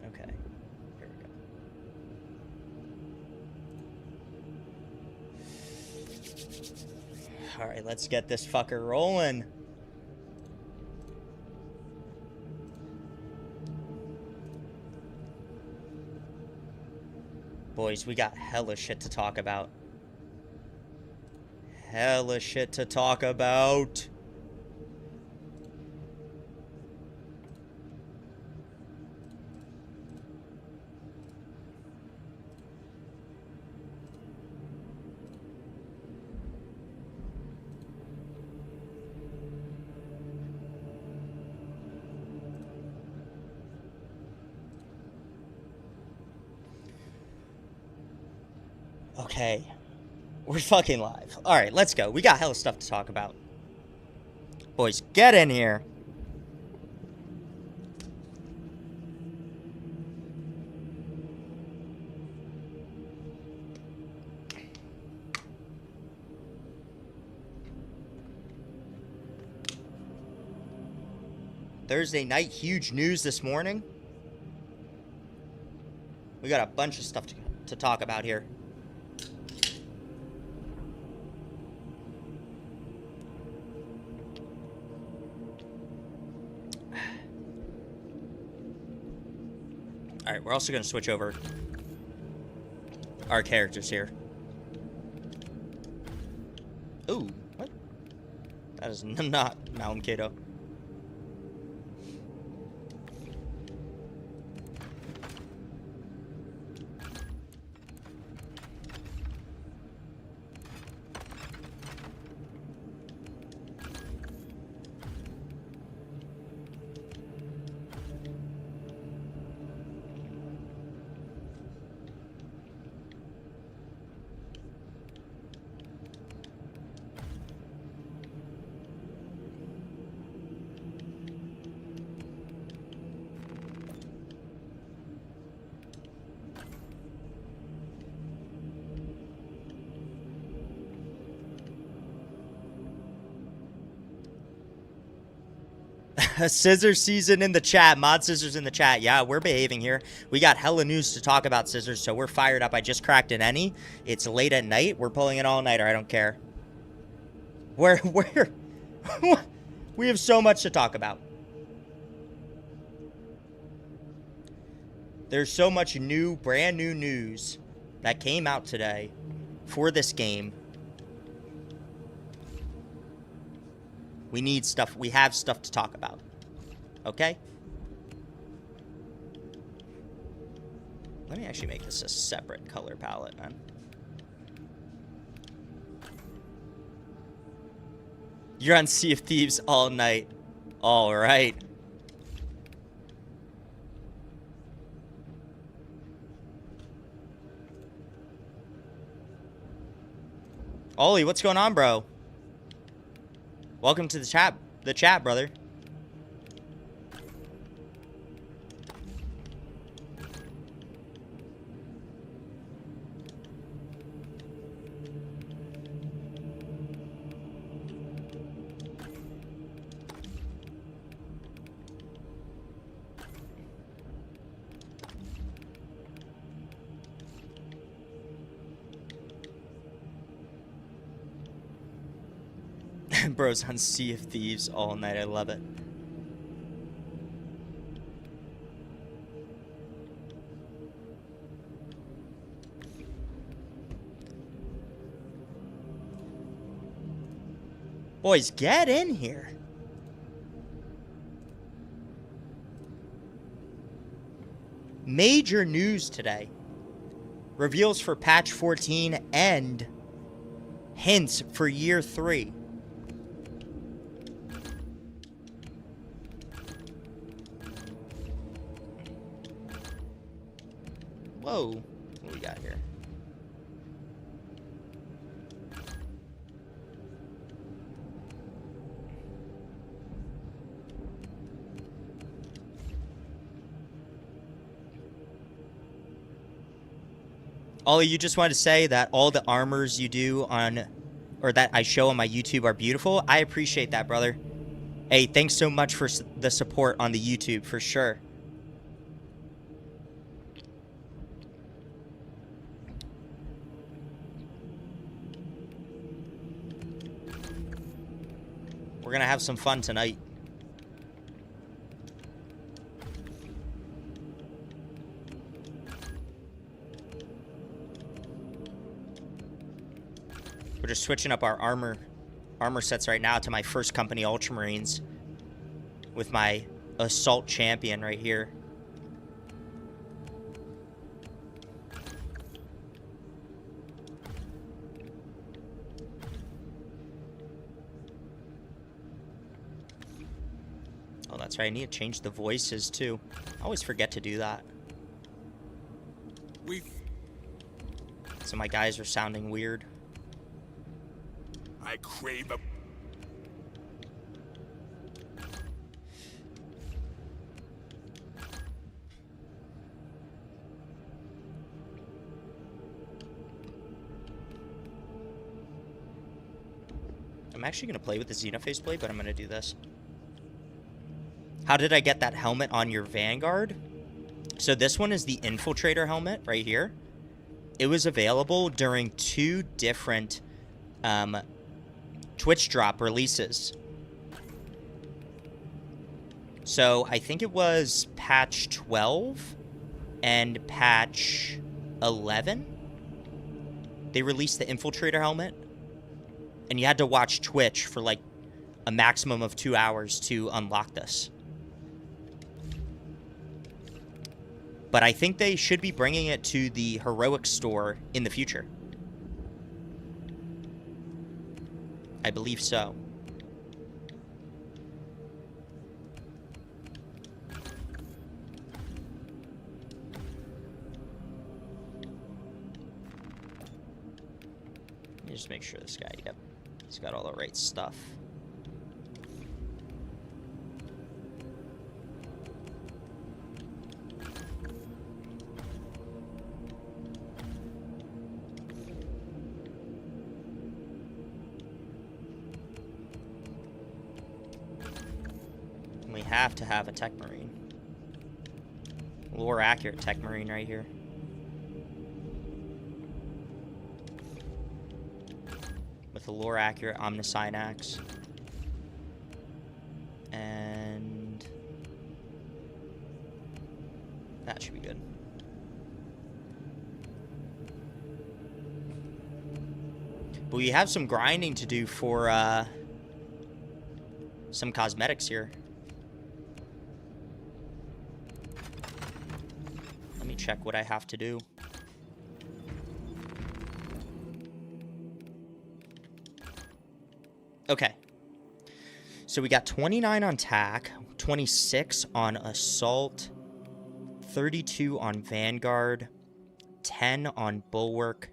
Okay. Here we go. Alright, let's get this fucker rolling. Boys, we got hella shit to talk about. Hella shit to talk about. Okay. We're fucking live. Alright, let's go. We got hella stuff to talk about. Boys, get in here. Thursday night, huge news this morning. We got a bunch of stuff to talk about here. Alright, we're also going to switch over our characters here. Ooh, what? That is not Malum Kato. Scissor season in the chat. Mod Scissors in the chat. Yeah, we're behaving here. We got hella news to talk about, Scissors, so we're fired up. I just cracked an any. It's late at night. We're pulling an all-nighter. I don't care. We're we have so much to talk about. There's so much new, brand new news that came out today for this game. We need stuff. We have stuff to talk about. Okay? Let me actually make this a separate color palette, man. You're on Sea of Thieves all night. All right. Ollie, what's going on, bro? Welcome to the chat, brother. Bro's on Sea of Thieves all night. I love it. Boys, get in here. Major news today. Reveals for patch 14 and hints for year 3. Whoa, what do we got here? Ollie, you just want to say that all the armors you do on, or that I show on my YouTube are beautiful. I appreciate that, brother. Hey, thanks so much for the support on the YouTube, for sure. We're going to have some fun tonight. We're just switching up our armor sets right now to my first company Ultramarines with my Assault Champion right here. Oh, that's right. I need to change the voices too. I always forget to do that. So my guys are sounding weird. I crave a... I'm actually going to play with the Xenophase blade, but I'm going to do this. How did I get that helmet on your Vanguard? So this one is the Infiltrator helmet right here. It was available during 2 different Twitch drop releases. So I think it was patch 12 and patch 11. They released the Infiltrator helmet. And you had to watch Twitch for like a maximum of 2 hours to unlock this. But I think they should be bringing it to the Heroic store in the future. I believe so. Let me just make sure this guy, yep, he's got all the right stuff. We have to have a Tech Marine. Lore accurate Tech Marine right here. With a lore accurate Omnisynax. And that should be good. But we have some grinding to do for some cosmetics here. Let me check what I have to do. Okay. So we got 29 on TAC, 26 on Assault, 32 on Vanguard, 10 on Bulwark,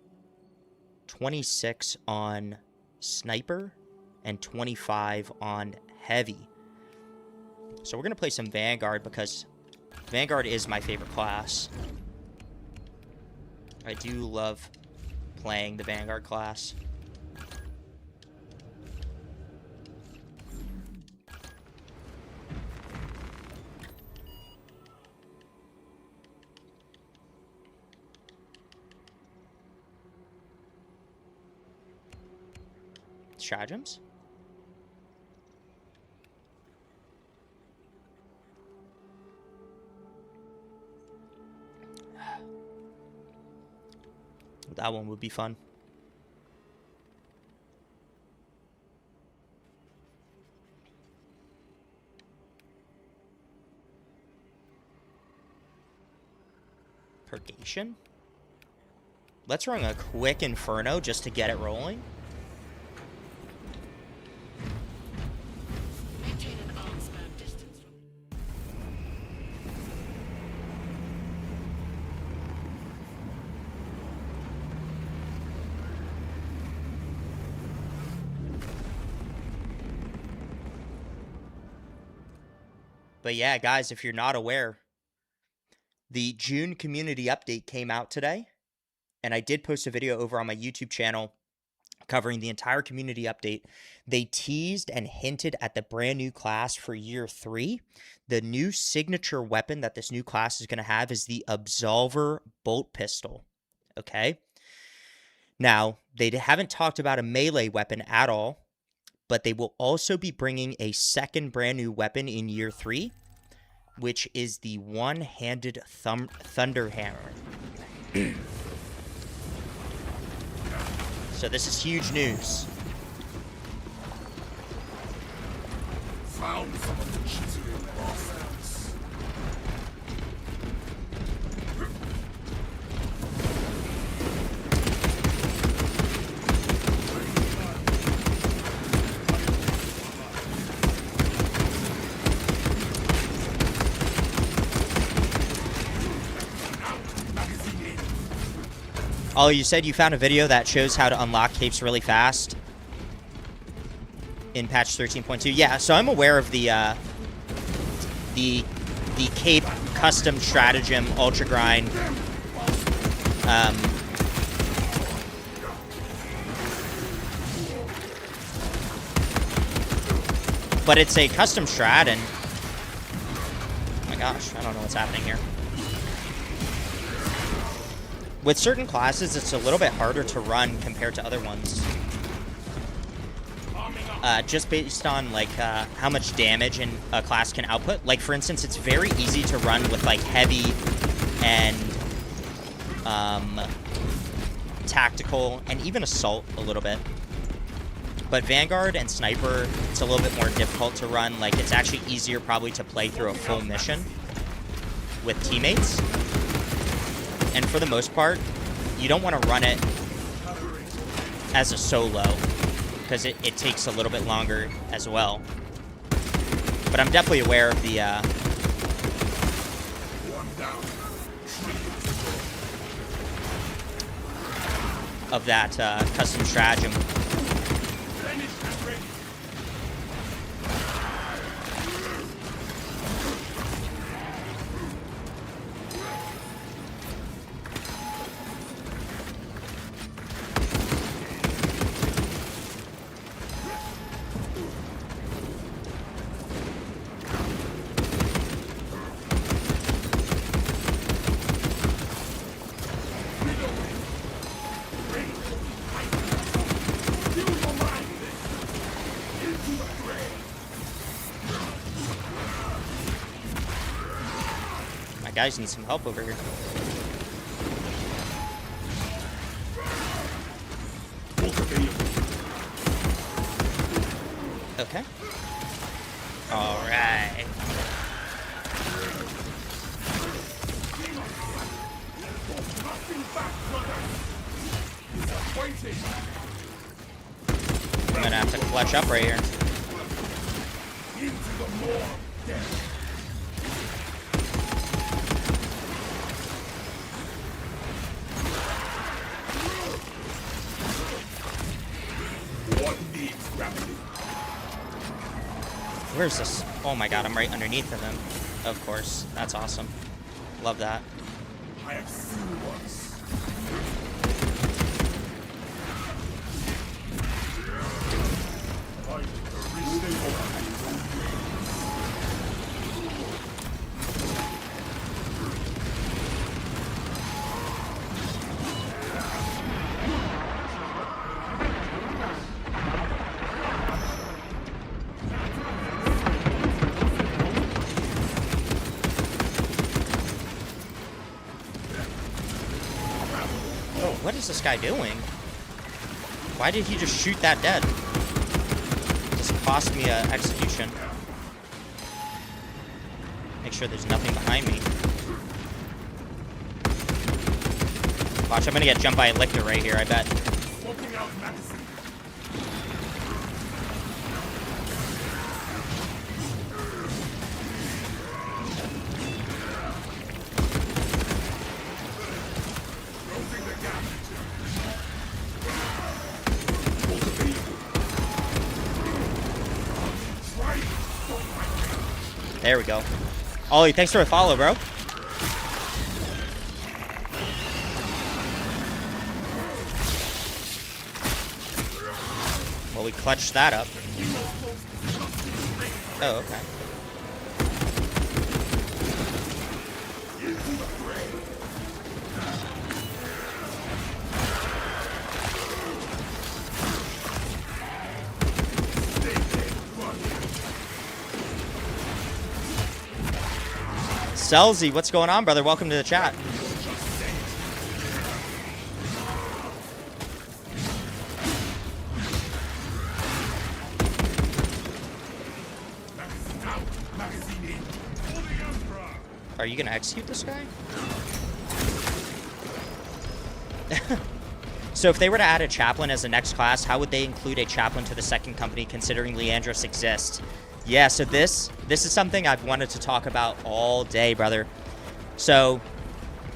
26 on Sniper, and 25 on Heavy. So we're going to play some Vanguard because Vanguard is my favorite class. I do love playing the Vanguard class. Stratagems? That one would be fun. Purgation? Let's run a quick Inferno just to get it rolling. But yeah, guys, if you're not aware, the June community update came out today, and I did post a video over on my YouTube channel covering the entire community update. They teased and hinted at the brand new class for year 3. The new signature weapon that this new class is going to have is the Absolver bolt pistol. Okay? Now, they haven't talked about a melee weapon at all, but they will also be bringing a second brand new weapon in year 3, which is the one-handed thunder hammer. So this is huge news. Found some of the cheating bastards. Oh, you said you found a video that shows how to unlock capes really fast in patch 13.2. Yeah, so I'm aware of the cape custom stratagem Ultragrind. But it's a custom strat, and oh my gosh, I don't know what's happening here. With certain classes, it's a little bit harder to run compared to other ones. Just based on like how much damage a class can output. Like for instance, it's very easy to run with like heavy and tactical and even assault a little bit. But Vanguard and Sniper, it's a little bit more difficult to run. Like it's actually easier probably to play through a full mission with teammates. And for the most part, you don't want to run it as a solo, because it takes a little bit longer as well. But I'm definitely aware of the custom stratagem. Guys need some help over here. Okay. All right. I'm gonna have to clutch up right here. Where's this? Oh my god, I'm right underneath of him. Of course. That's awesome. Love that. I have seen once. What is this guy doing? Why did he just shoot that dead? This cost me an execution. Make sure there's nothing behind me. Watch, I'm gonna get jumped by a Lictor right here, I bet. There we go. Ollie, thanks for the follow, bro. Well, we clutched that up. Oh, okay. Selzy, what's going on, brother? Welcome to the chat. Are you gonna execute this guy? So if they were to add a chaplain as the next class, how would they include a chaplain to the second company considering Leandros exists? Yeah, so this is something I've wanted to talk about all day, brother. So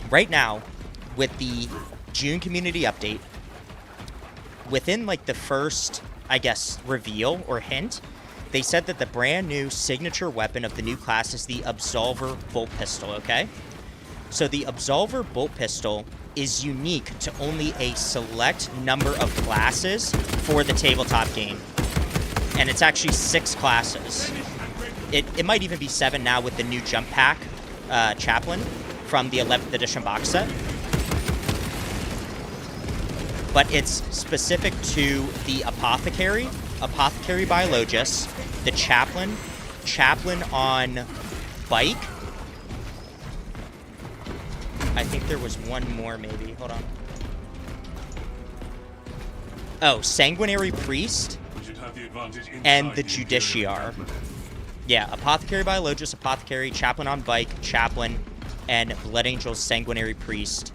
right now, with the June community update, within like the first, I guess, reveal or hint, they said that the brand new signature weapon of the new class is the Absolver Bolt Pistol, okay? So the Absolver Bolt Pistol is unique to only a select number of classes for the tabletop game. And it's actually 6 classes. It might even be 7 now with the new jump pack chaplain from the 11th edition box set. But it's specific to the Apothecary, Apothecary Biologus, the Chaplain, Chaplain on Bike. I think there was one more maybe. Hold on. Oh, Sanguinary Priest and the Judiciar. Yeah, Apothecary Biologus, Apothecary, Chaplain on Bike, Chaplain, and Blood Angel, Sanguinary Priest,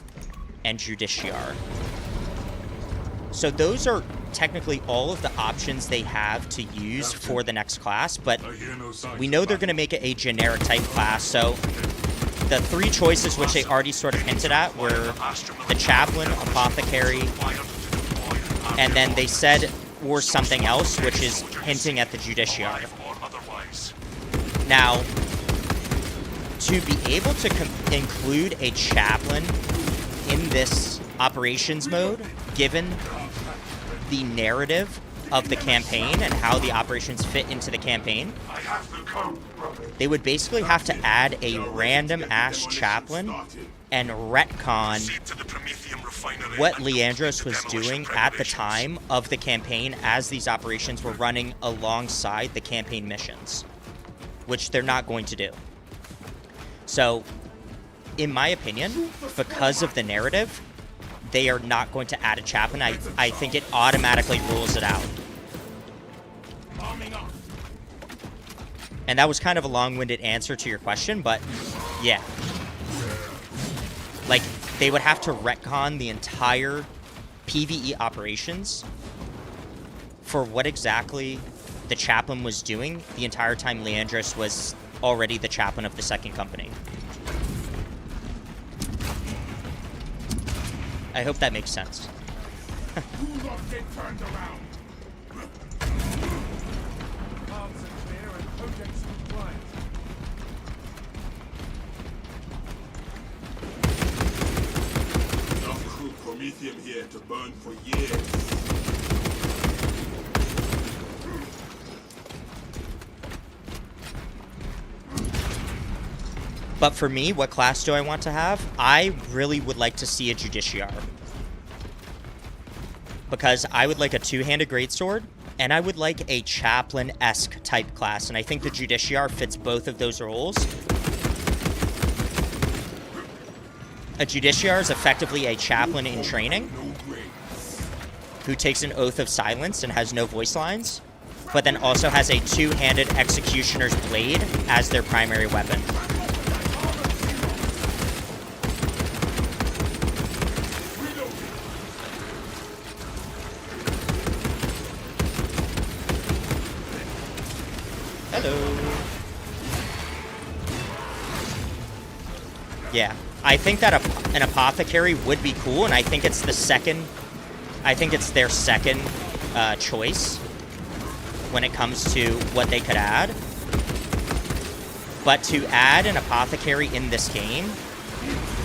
and Judiciar. So those are technically all of the options they have to use for the next class, but we know they're going to make it a generic type class. So the 3 choices, which they already sort of hinted at, were the Chaplain, Apothecary, and then they said or something else, which is hinting at the Judiciary. Now, to be able to include a Chaplain in this operations mode, given the narrative of the campaign and how the operations fit into the campaign, they would basically have to add a random-ass chaplain and retcon what Leandros was doing at the time of the campaign as these operations were running alongside the campaign missions, which they're not going to do. So, in my opinion, because of the narrative, they are not going to add a chaplain. I think it automatically rules it out. And that was kind of a long-winded answer to your question, but yeah. Like, they would have to retcon the entire PvE operations for what exactly the chaplain was doing the entire time Leandros was already the chaplain of the second company. I hope that makes sense. Promethium here to burn for years. But for me, what class do I want to have? I really would like to see a Judiciar. Because I would like a 2-handed greatsword, and I would like a chaplain-esque type class, and I think the Judiciar fits both of those roles. A Judiciar is effectively a chaplain in training, who takes an oath of silence and has no voice lines, but then also has a 2-handed executioner's blade as their primary weapon. Hello. Yeah, I think that an apothecary would be cool, and I think it's the second. I think it's their second choice when it comes to what they could add. But to add an apothecary in this game,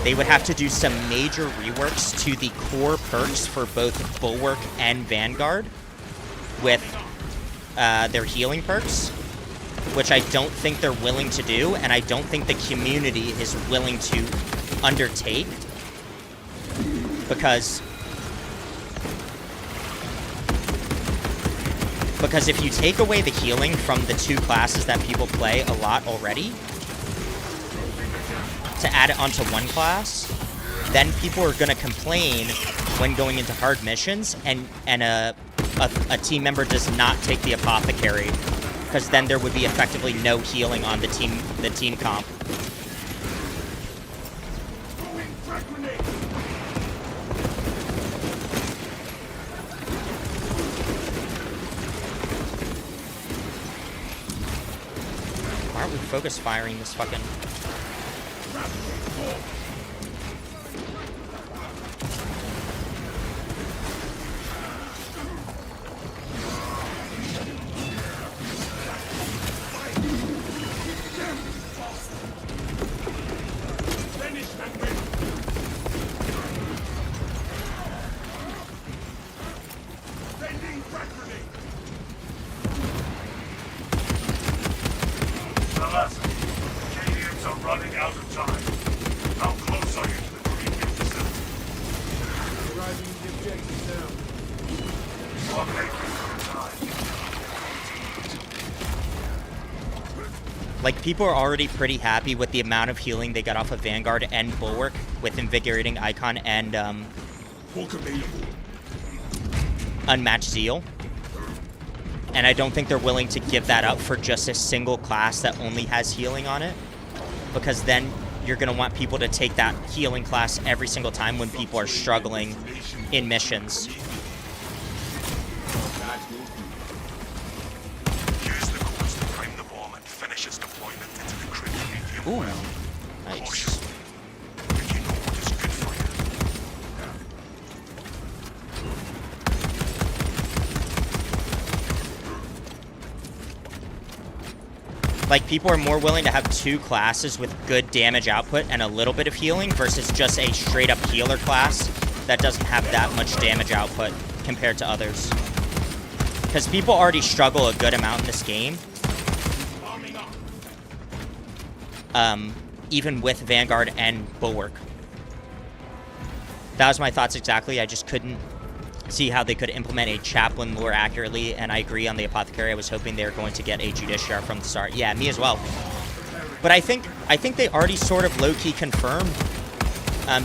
they would have to do some major reworks to the core perks for both Bulwark and Vanguard with their healing perks, which I don't think they're willing to do, and I don't think the community is willing to undertake, because if you take away the healing from the 2 classes that people play a lot already, to add it onto one class, then people are going to complain when going into hard missions and a team member does not take the apothecary, because then there would be effectively no healing on the team comp. Why aren't we focus firing this fucking... Running out of time. How close are you to the Green facility? Arriving at the objective now. I'll make you some time. Like, people are already pretty happy with the amount of healing they got off of Vanguard and Bulwark with Invigorating Icon and Unmatched Zeal. And I don't think they're willing to give that up for just a single class that only has healing on it. Because then you're going to want people to take that healing class every single time when people are struggling in missions. Use the course to frame the bomb and finish its deployment into the critical medium. Ooh, nice. You know what is good for you. Like, people are more willing to have two classes with good damage output and a little bit of healing versus just a straight-up healer class that doesn't have that much damage output compared to others. Because people already struggle a good amount in this game. Even with Vanguard and Bulwark. That was my thoughts exactly. I just couldn't see how they could implement a chaplain lore accurately, and I agree on the apothecary. I was hoping they were going to get a Judiciar from the start. Yeah, me as well. But I think they already sort of low-key confirmed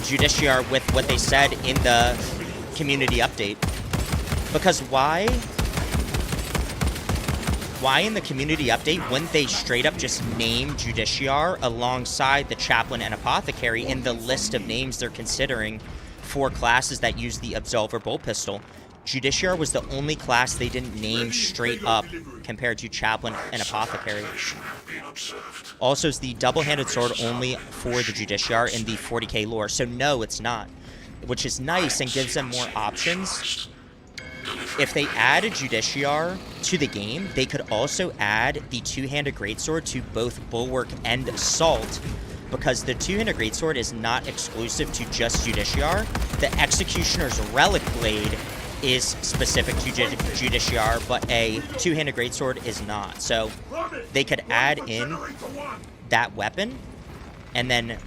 Judiciar with what they said in the community update. Because why in the community update wouldn't they straight up just name Judiciar alongside the chaplain and apothecary in the list of names they're considering for classes that use the Absolver bolt pistol? Judiciar was the only class they didn't name straight up compared to chaplain and apothecary. Also, is the double-handed sword only for the Judiciar in the 40k lore? So no, it's not, which is nice and gives them more options. If they add a Judiciar to the game, they could also add the two-handed greatsword to both Bulwark and Assault, because the two-handed greatsword is not exclusive to just Judiciar. The Executioner's Relic Blade is specific to Judiciar, but a two-handed greatsword is not. So they could add in that weapon and then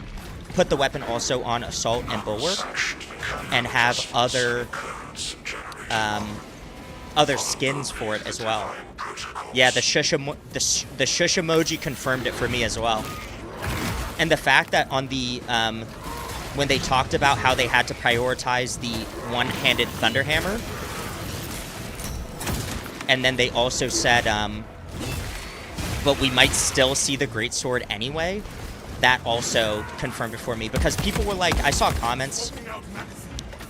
put the weapon also on Assault and Bulwark and have other skins for it as well. Yeah, the shush emoji confirmed it for me as well. And the fact that on the when they talked about how they had to prioritize the one-handed Thunderhammer, and then they also said, but we might still see the Greatsword anyway, that also confirmed it for me. Because people were like, I saw comments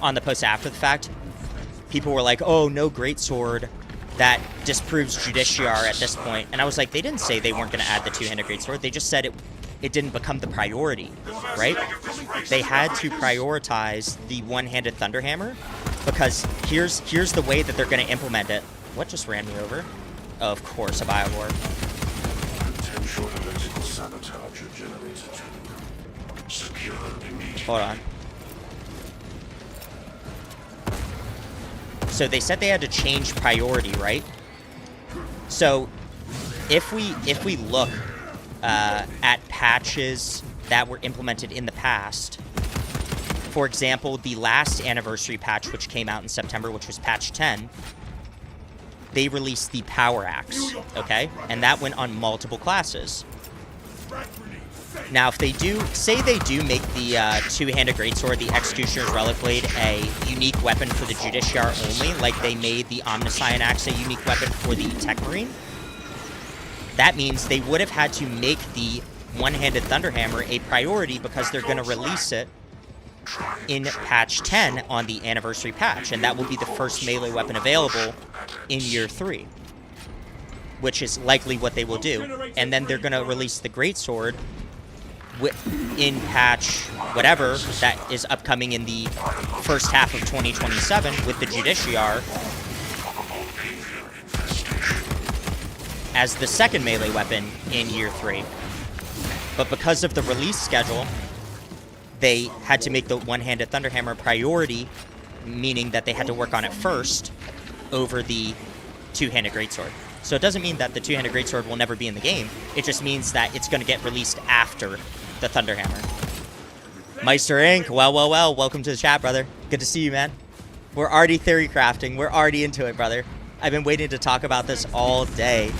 on the post after the fact, people were like, oh, no Greatsword, that disproves Judiciar at this point. And I was like, they didn't say they weren't going to add the two-handed Greatsword, they just said it didn't become the priority, right? They had to prioritize the one-handed Thunderhammer, because here's the way that they're going to implement it. What just ran me over? Oh, of course, a Biolore. Potential electrical sabotage generated. Secure immediately. Hold on. So they said they had to change priority, right? So if we look at patches that were implemented in the past, for example, the last anniversary patch, which came out in September, which was patch 10, they released the Power Axe, okay? And that went on multiple classes. Now, if they do, say they do make the two-handed greatsword, the Executioner's Relic Blade, a unique weapon for the Judiciar only, like they made the Omniscient Axe a unique weapon for the Tech Marine, that means they would have had to make the one-handed Thunderhammer a priority because they're going to release it in patch 10 on the anniversary patch, and that will be the first melee weapon available in year 3, which is likely what they will do. And then they're going to release the greatsword in patch whatever that is upcoming in the first half of 2027 with the Judiciar as the second melee weapon in year 3. But because of the release schedule, they had to make the one-handed Thunderhammer a priority, meaning that they had to work on it first over the two-handed greatsword. So it doesn't mean that the two-handed greatsword will never be in the game. It just means that it's going to get released after the Thunderhammer. Meister Inc. Well, welcome to the chat, brother. Good to see you, man. We're already theory crafting. We're already into it, brother. I've been waiting to talk about this all day.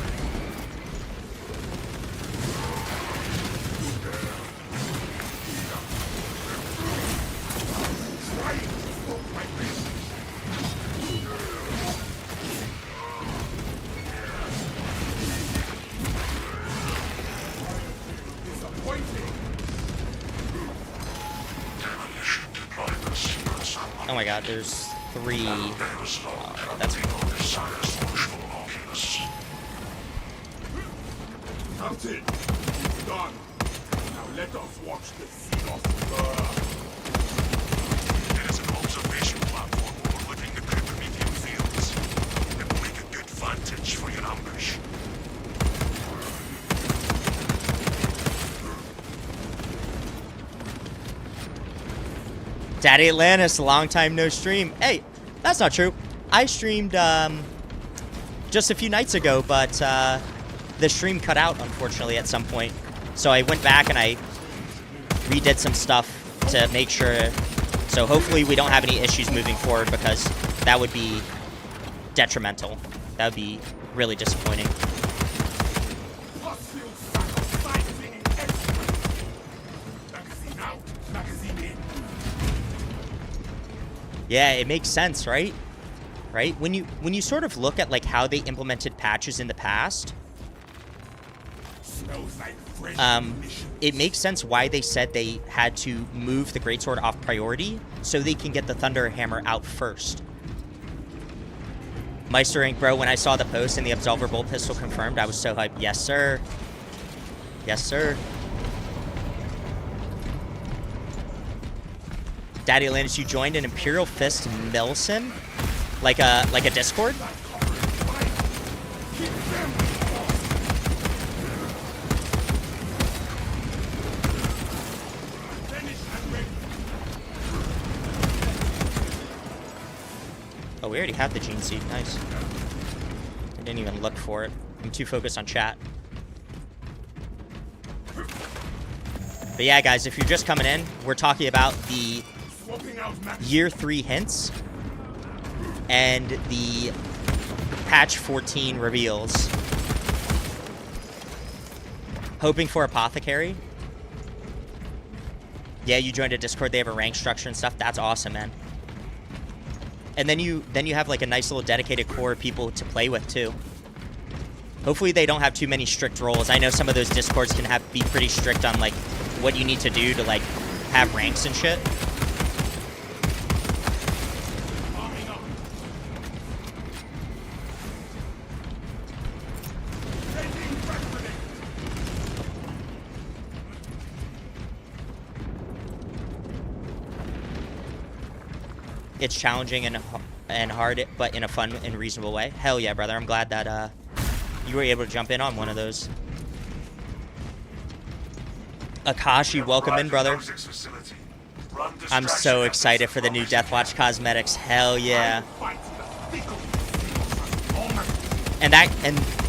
Oh my god, there's 3. That's Captain, it's done. Now let us watch the sea of burn. There's an observation platform overlooking the Cryptomedium fields. It will make a good vantage for your ambush. Daddy Atlantis, long time no stream. Hey, that's not true. I streamed just a few nights ago, but the stream cut out, unfortunately, at some point. So I went back and I redid some stuff to make sure. So hopefully we don't have any issues moving forward, because that would be detrimental. That would be really disappointing. Yeah, it makes sense, right? Right? When you sort of look at like how they implemented patches in the past, it makes sense why they said they had to move the greatsword off priority so they can get the Thunderhammer out first. Meister Inc., bro, when I saw the post and the Absolver Bolt Pistol confirmed, I was so hyped. Yes, sir. Yes, sir. Daddy Atlantis, you joined an Imperial Fist Milsim? Like a Discord? Oh, we already have the Gene Seed. Nice. I didn't even look for it. I'm too focused on chat. But yeah, guys, if you're just coming in, we're talking about the Year 3 hints and the patch 14 reveals. Hoping for Apothecary. Yeah, you joined a Discord. They have a rank structure and stuff. That's awesome, man. And then you have like a nice little dedicated core of people to play with too. Hopefully they don't have too many strict roles. I know some of those Discords can be pretty strict on like what you need to do to like have ranks and shit. It's challenging and hard, but in a fun and reasonable way. Hell yeah, brother. I'm glad that you were able to jump in on one of those. Akashi, welcome in, brother. I'm so excited for the new Deathwatch cosmetics. Hell yeah.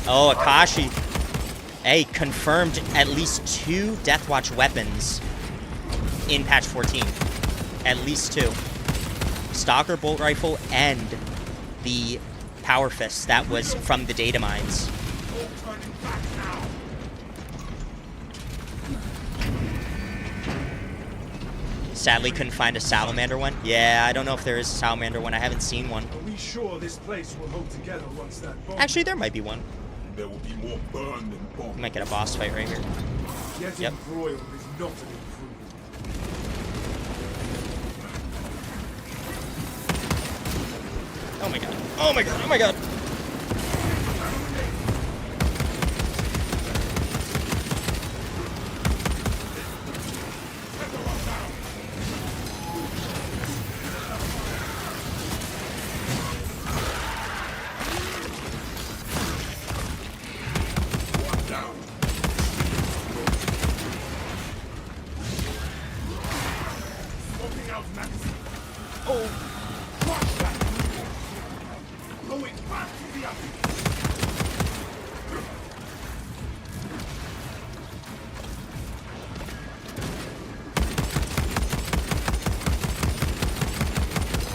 Oh, Akashi. Hey, confirmed at least 2 Deathwatch weapons in patch 14. At least 2. Stalker Bolt Rifle and the Power Fist that was from the data mines. Sadly, couldn't find a salamander one. Yeah, I don't know if there is a salamander one. I haven't seen one. Are we sure this place will hold together once that bomb... Actually, there might be one. There will be more burn than bomb. We might get a boss fight right here. Getting Yep. broiled is not an improvement. Oh my god. Oh my god. Oh my god.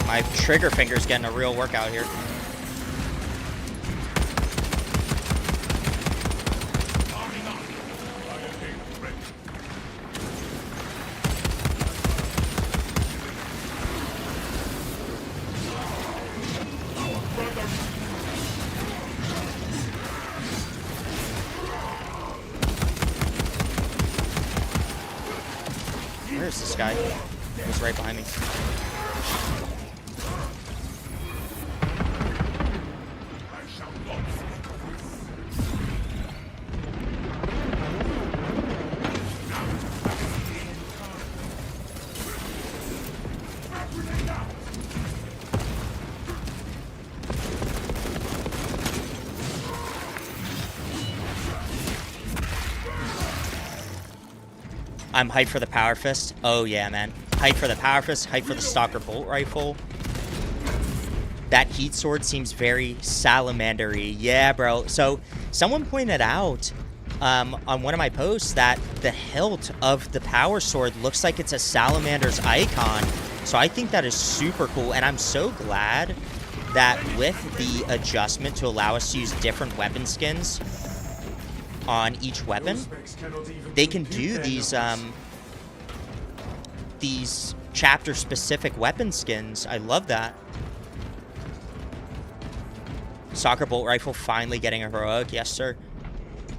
My trigger finger's getting a real workout here. Where's this guy? He's right behind me. I'm hyped for the Power Fist. Oh yeah, man. Hyped for the Power Fist, hyped for the Stalker Bolt Rifle. That Heat Sword seems very salamander-y. Yeah, bro. So, someone pointed out on one of my posts that the hilt of the Power Sword looks like it's a salamander's icon. So I think that is super cool, and I'm so glad that with the adjustment to allow us to use different weapon skins on each weapon, they can do these chapter-specific weapon skins. I love that. Stalker Bolt Rifle finally getting a heroic. Yes, sir.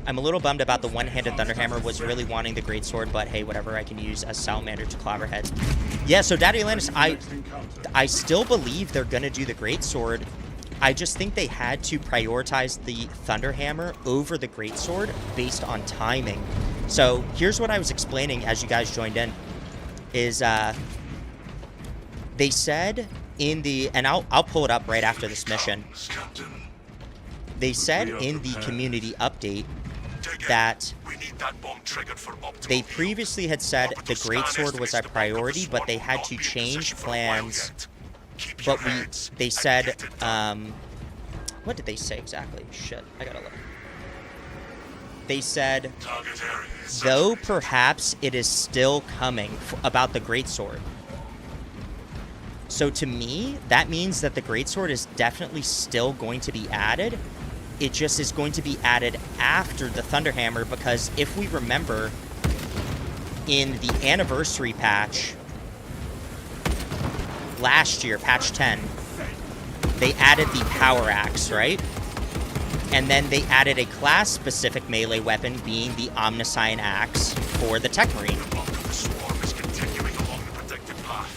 I'm a little bummed about the one-handed Thunderhammer. Was really wanting the Greatsword, but hey, whatever I can use as Salamander to Clobberhead. Yeah, so Daddy Atlantis, I still believe they're going to do the Greatsword. I just think they had to prioritize the Thunderhammer over the Greatsword based on timing. So here's what I was explaining as you guys joined in. Is they said in the, and I'll pull it up right after this mission. They said in the community update that they previously had said the Greatsword was a priority, but they had to change plans. But they said, what did they say exactly? Shit, I gotta look. They said, though perhaps it is still coming about the Greatsword. So to me, that means that the Greatsword is definitely still going to be added. It just is going to be added after the Thunderhammer, because if we remember, in the anniversary patch last year, patch 10, they added the Power Axe, right? And then they added a class-specific melee weapon, being the Omniscient Axe for the Tech Marine.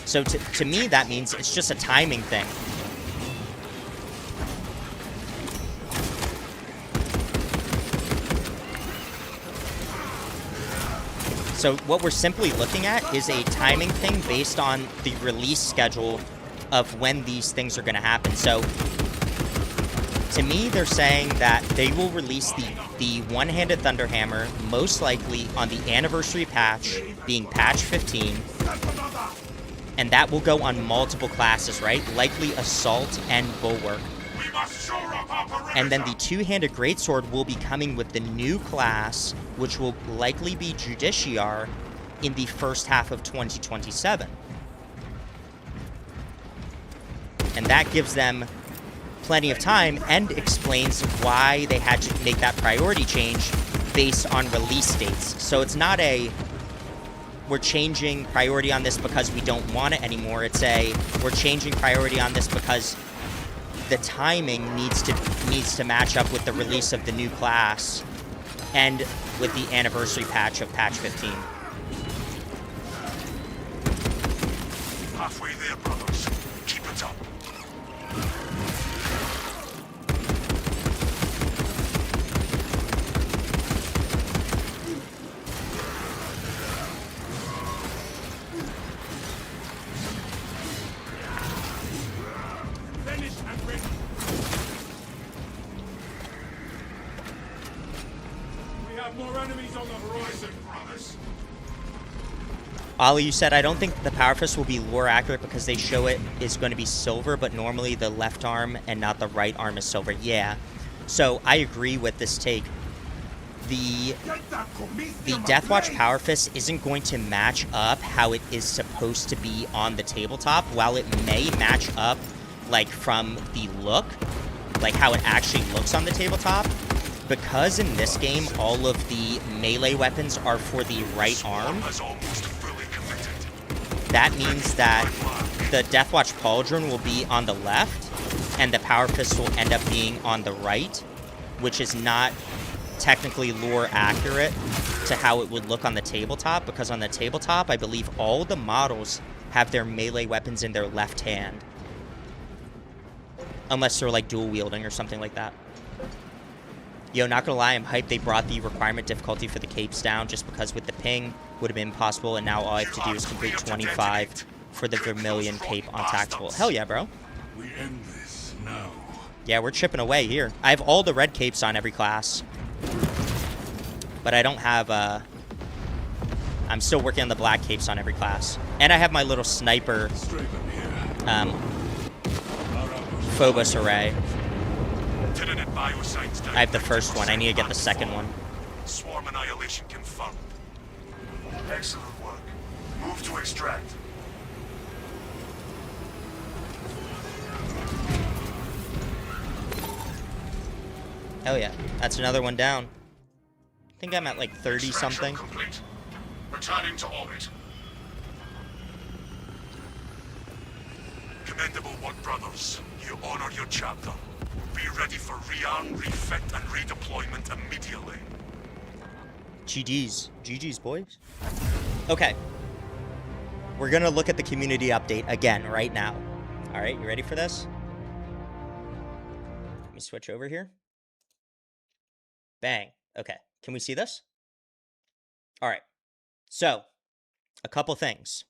So to me, that means it's just a timing thing. So what we're simply looking at is a timing thing based on the release schedule of when these things are going to happen. So to me, they're saying that they will release the one-handed Thunderhammer most likely on the anniversary patch, being patch 15. And that will go on multiple classes, right? Likely Assault and Bulwark. And then the two-handed Greatsword will be coming with the new class, which will likely be Justiciar in the first half of 2027. And that gives them plenty of time and explains why they had to make that priority change based on release dates. So it's not a we're changing priority on this because we don't want it anymore. It's a, we're changing priority on this because the timing needs to match up with the release of the new class and with the anniversary patch of patch 15. Halfway there, brothers. Keep it up. Finish and ready. We have more enemies on the horizon, brothers. Ollie, you said, I don't think the Power Fist will be lore accurate because they show it is going to be silver, but normally the left arm and not the right arm is silver. Yeah. So I agree with this take. The Deathwatch Power Fist isn't going to match up how it is supposed to be on the tabletop, while it may match up like from the look, like how it actually looks on the tabletop. Because in this game, all of the melee weapons are for the right arm, that means that the Deathwatch Pauldron will be on the left, and the Power Fist will end up being on the right, which is not technically lore accurate to how it would look on the tabletop, because on the tabletop, I believe all the models have their melee weapons in their left hand. Unless they're like dual wielding or something like that. Yo, not gonna lie, I'm hyped they brought the requirement difficulty for the capes down, just because with the ping would have been impossible, and now all I have to do is complete 25 for the Vermilion cape on tactical. Hell yeah, bro. We end this now. Yeah, we're chipping away here. I have all the red capes on every class. But I don't have, I'm still working on the black capes on every class. And I have my little sniper, Phobos array. I have the first one. I need to get the second one. Swarm annihilation confirmed. Excellent work. Move to extract. Hell yeah. That's another one down. I think I'm at like 30 something. Complete. Returning to orbit. Commendable work, brothers. You honor your chapter. Be ready for rearm, refit, and redeployment immediately. GG's. GG's, boys. Okay. We're going to look at the community update again right now. All right, you ready for this? Let me switch over here. Bang. Okay. Can we see this? All right. So, a couple things.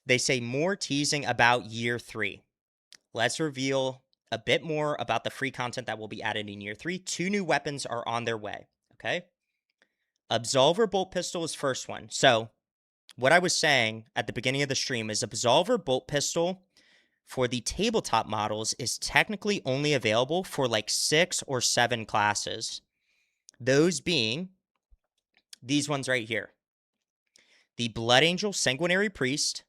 They say more teasing about year 3. Let's reveal a bit more about the free content that will be added in year 3. 2 new weapons are on their way, okay? Absolver Bolt Pistol is first one. So, what I was saying at the beginning of the stream is Absolver Bolt Pistol for the tabletop models is technically only available for like 6 or 7 classes. Those being these ones right here. The Blood Angel Sanguinary Priest,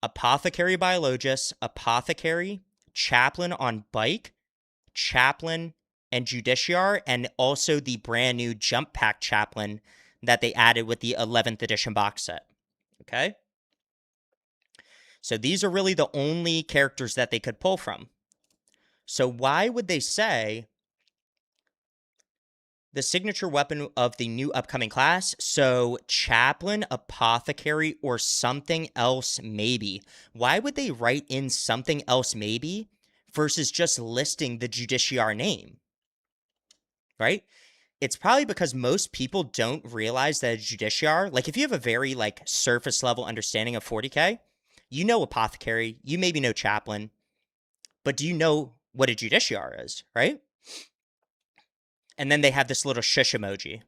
Apothecary Biologist, Apothecary, Chaplain on Bike, Chaplain, and Judiciar, and also the brand new Jump Pack Chaplain that they added with the 11th edition box set. Okay? So these are really the only characters that they could pull from. So why would they say the signature weapon of the new upcoming class? So Chaplain, Apothecary, or something else maybe. Why would they write in something else maybe versus just listing the Judiciar name? Right? It's probably because most people don't realize that a Judiciar, like if you have a very like surface level understanding of 40k, you know Apothecary, you maybe know Chaplain, but do you know what a Judiciar is, right? And then they have this little shush emoji,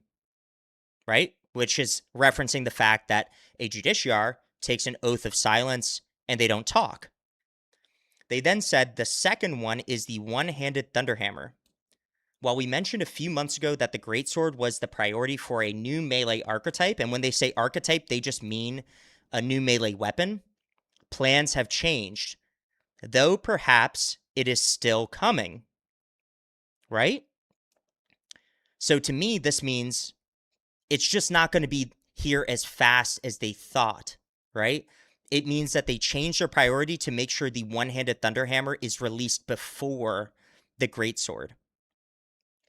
right? Which is referencing the fact that a Judiciar takes an oath of silence and they don't talk. They then said the second one is the one-handed Thunderhammer. While we mentioned a few months ago that the Greatsword was the priority for a new melee archetype, and when they say archetype, they just mean a new melee weapon, plans have changed, though perhaps it is still coming, right? So to me, this means it's just not going to be here as fast as they thought, right? It means that they changed their priority to make sure the one-handed Thunderhammer is released before the Greatsword.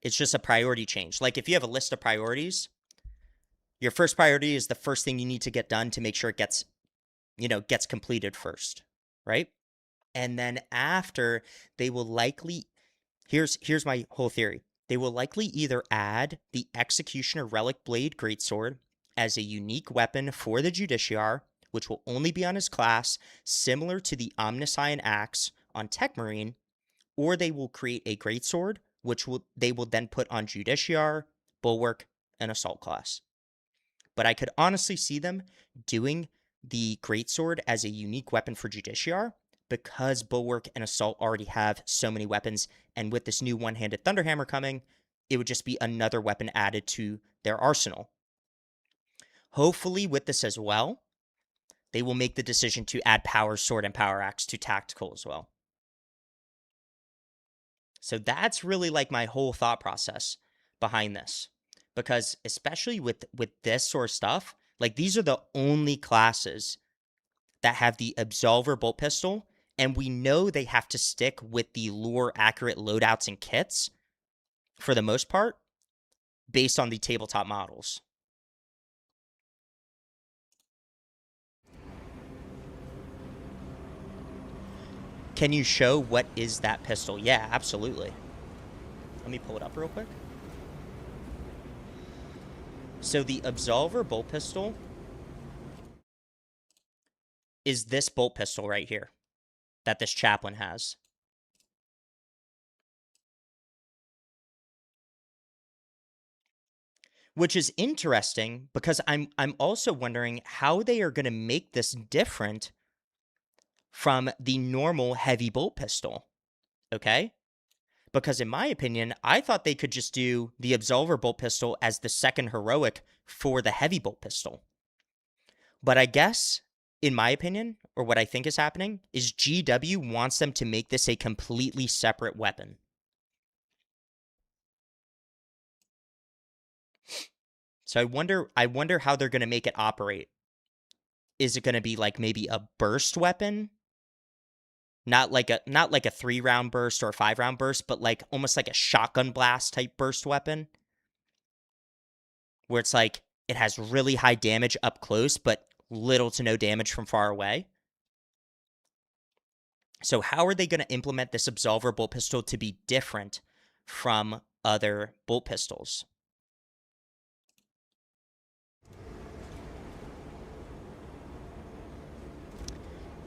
It's just a priority change. Like if you have a list of priorities, your first priority is the first thing you need to get done to make sure it gets, gets completed first, right? And then after, they will likely, here's my whole theory. They will likely either add the Executioner Relic Blade Greatsword as a unique weapon for the Justiciar, which will only be on his class, similar to the Omniscient Axe on Tech Marine, or they will create a Greatsword, which they will then put on Justiciar, Bulwark, and Assault class. But I could honestly see them doing the Greatsword as a unique weapon for Justiciar because Bulwark and Assault already have so many weapons, and with this new one-handed Thunderhammer coming, it would just be another weapon added to their arsenal. Hopefully, with this as well, they will make the decision to add Power Sword and Power Axe to Tactical as well. So that's really like my whole thought process behind this. Because especially with this sort of stuff, like these are the only classes that have the Absolver Bolt Pistol, and we know they have to stick with the lore accurate loadouts and kits for the most part, based on the tabletop models. Can you show what is that pistol? Yeah, absolutely. Let me pull it up real quick. So the Absolver Bolt Pistol is this bolt pistol right here that this chaplain has. Which is interesting because I'm also wondering how they are going to make this different from the normal heavy bolt pistol. Okay? Because in my opinion, I thought they could just do the Absolver Bolt Pistol as the second heroic for the heavy bolt pistol. But I guess, in my opinion, or what I think is happening, is GW wants them to make this a completely separate weapon. So I wonder how they're going to make it operate. Is it going to be like maybe a burst weapon? Not like a 3-round burst or a 5-round burst, but like almost like a shotgun blast type burst weapon. Where it's like it has really high damage up close, but little to no damage from far away. So how are they going to implement this Absolver Bolt Pistol to be different from other bolt pistols?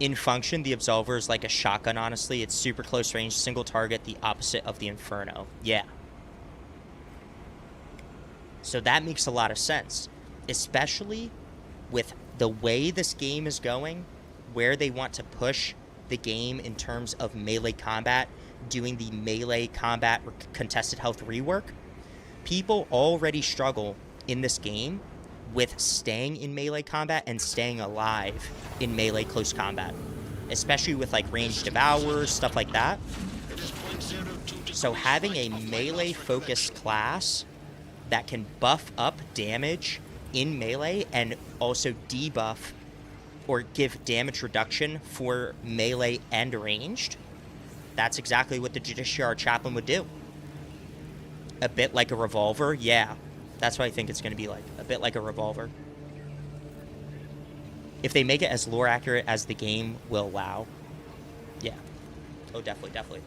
In function, the Absolver is like a shotgun, honestly. It's super close range, single target, the opposite of the Inferno. Yeah. So that makes a lot of sense, especially with the way this game is going, where they want to push the game in terms of melee combat, doing the melee combat or contested health rework. People already struggle in this game with staying in melee combat and staying alive in melee close combat, especially with like ranged devourers, stuff like that. So having a melee focused class that can buff up damage in melee and also debuff or give damage reduction for melee and ranged, that's exactly what the Justiciar Chaplain would do. A bit like a revolver, yeah. That's what I think it's going to be like. A bit like a revolver. If they make it as lore accurate as the game will allow. Yeah. Oh, definitely, definitely.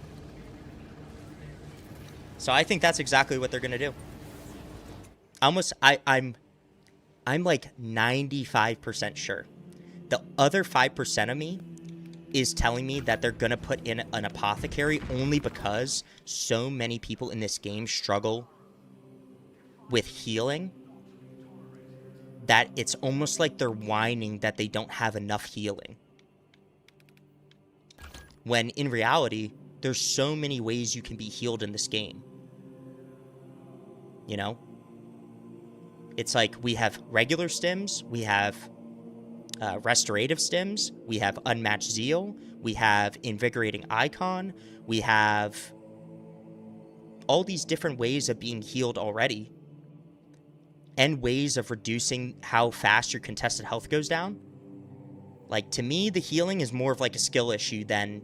So I think that's exactly what they're going to do. I'm like 95% sure. The other 5% of me is telling me that they're going to put in an apothecary only because so many people in this game struggle with healing that it's almost like they're whining that they don't have enough healing. When in reality, there's so many ways you can be healed in this game. You know? It's like we have regular stims, we have restorative stims, we have unmatched zeal, we have invigorating icon, we have all these different ways of being healed already. and ways of reducing how fast your contested health goes down. Like, to me, the healing is more of like a skill issue than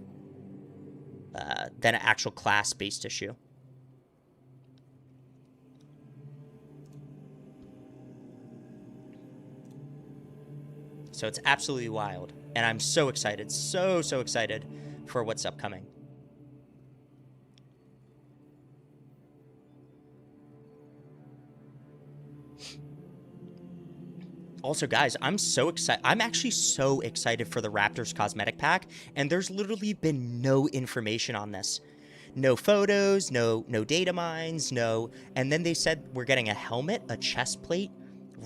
an actual class-based issue. So it's absolutely wild. And I'm so excited, so excited for what's upcoming. Also, guys, I'm so excited. I'm actually so excited for the Raptors cosmetic pack, and there's literally been no information on this. No photos, no data mines, no. And then they said we're getting a helmet, a chest plate,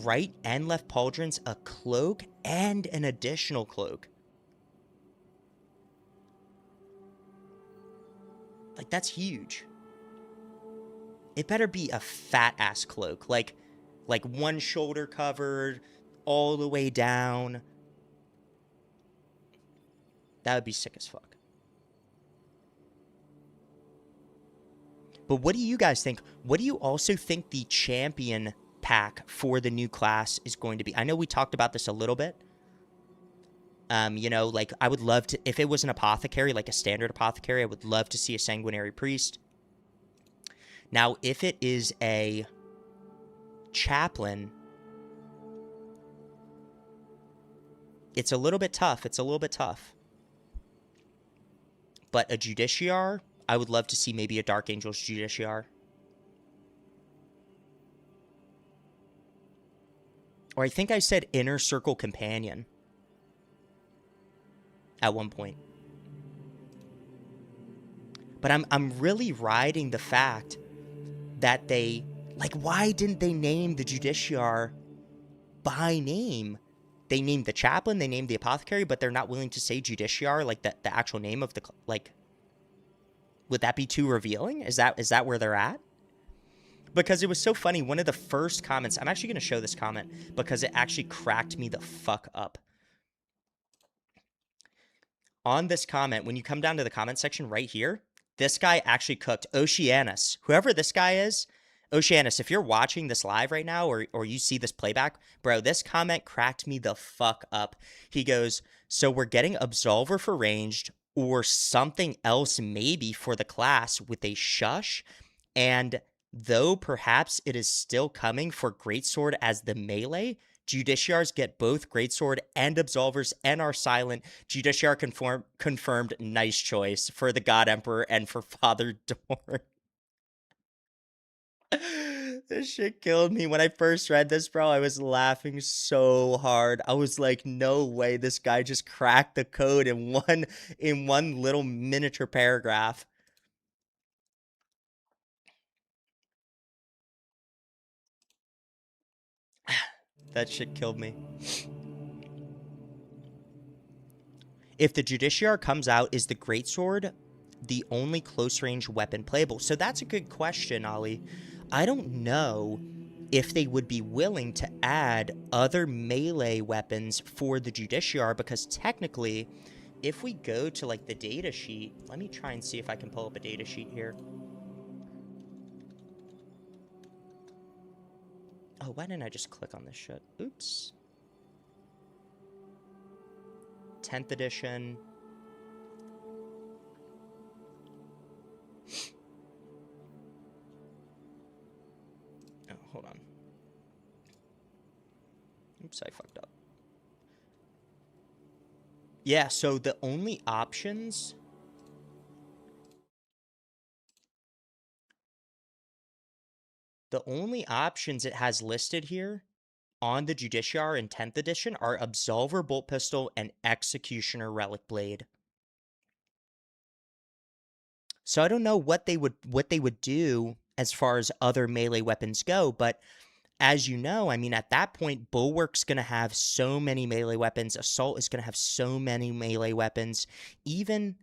right and left pauldrons, a cloak, and an additional cloak. Like, that's huge. It better be a fat ass cloak, like one shoulder covered all the way down. That would be sick as fuck. But what do you guys think? What do you also think the champion pack for the new class is going to be? I know we talked about this a little bit. You know, like, I would love to, if it was an apothecary, like a standard apothecary, I would love to see a sanguinary priest. Now, if it is a chaplain, it's a little bit tough. It's a little bit tough. But a justiciar, I would love to see maybe a Dark Angel's justiciar. Or I think I said Inner Circle Companion at one point. But I'm really riding the fact that they, like, why didn't they name the justiciar by name? They named the chaplain, they named the apothecary, but they're not willing to say justiciar, like the actual name of the, like, would that be too revealing? Is that where they're at? Because it was so funny. One of the first comments, I'm actually going to show this comment because it actually cracked me the fuck up. On this comment, when you come down to the comment section right here, this guy actually cooked Oceanus. Whoever this guy is, Oceanus, if you're watching this live right now or you see this playback, bro, this comment cracked me the fuck up. He goes, so we're getting Absolver for ranged or something else maybe for the class with a shush, and though perhaps it is still coming for Greatsword as the melee, Justiciars get both Greatsword and Absolvers and are silent. Justiciar confirmed. Nice choice for the God Emperor and for Father Dorn. This shit killed me. When I first read this, bro, I was laughing so hard. I was like, no way, this guy just cracked the code in one little miniature paragraph. That shit killed me. If the Justiciar comes out, is the Greatsword the only close range weapon playable? So that's a good question, Ollie. I don't know if they would be willing to add other melee weapons for the Justiciar, because technically, if we go to, like, the data sheet, let me try and see if I can pull up a data sheet here. Oh, why didn't I just click on this shit? Oops. 10th edition. Oh, hold on. Oops, I fucked up. Yeah, so the only options... The only options it has listed here on the Justiciar in 10th edition are Absolver Bolt Pistol and Executioner Relic Blade. So I don't know what they would do as far as other melee weapons go, but as you know, I mean, at that point, Bulwark's going to have so many melee weapons. Assault is going to have so many melee weapons. Even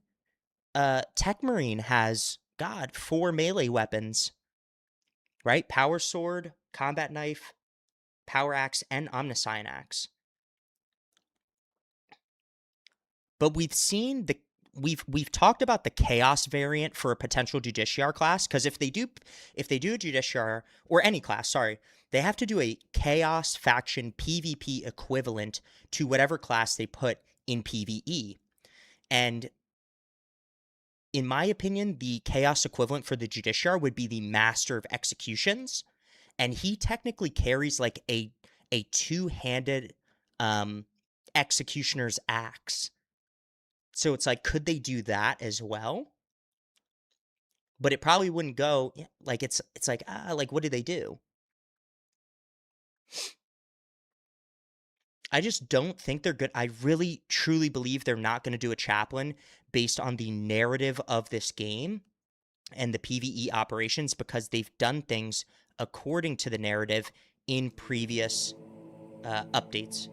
Tech Marine has, God, 4 melee weapons, right? Power Sword, Combat Knife, Power Axe, and Omniscient Axe. But we've seen we've talked about the chaos variant for a potential Judiciar class, because if they do a Judiciar or any class, sorry, they have to do a chaos faction PvP equivalent to whatever class they put in PvE. And in my opinion, the chaos equivalent for the Judiciar would be the Master of Executions, and he technically carries like a two-handed executioner's axe. So it's like, could they do that as well? But it probably wouldn't go like it's like like what do they do? I just don't think they're good. I really truly believe they're not going to do a chaplain based on the narrative of this game and the PvE operations, because they've done things according to the narrative in previous updates.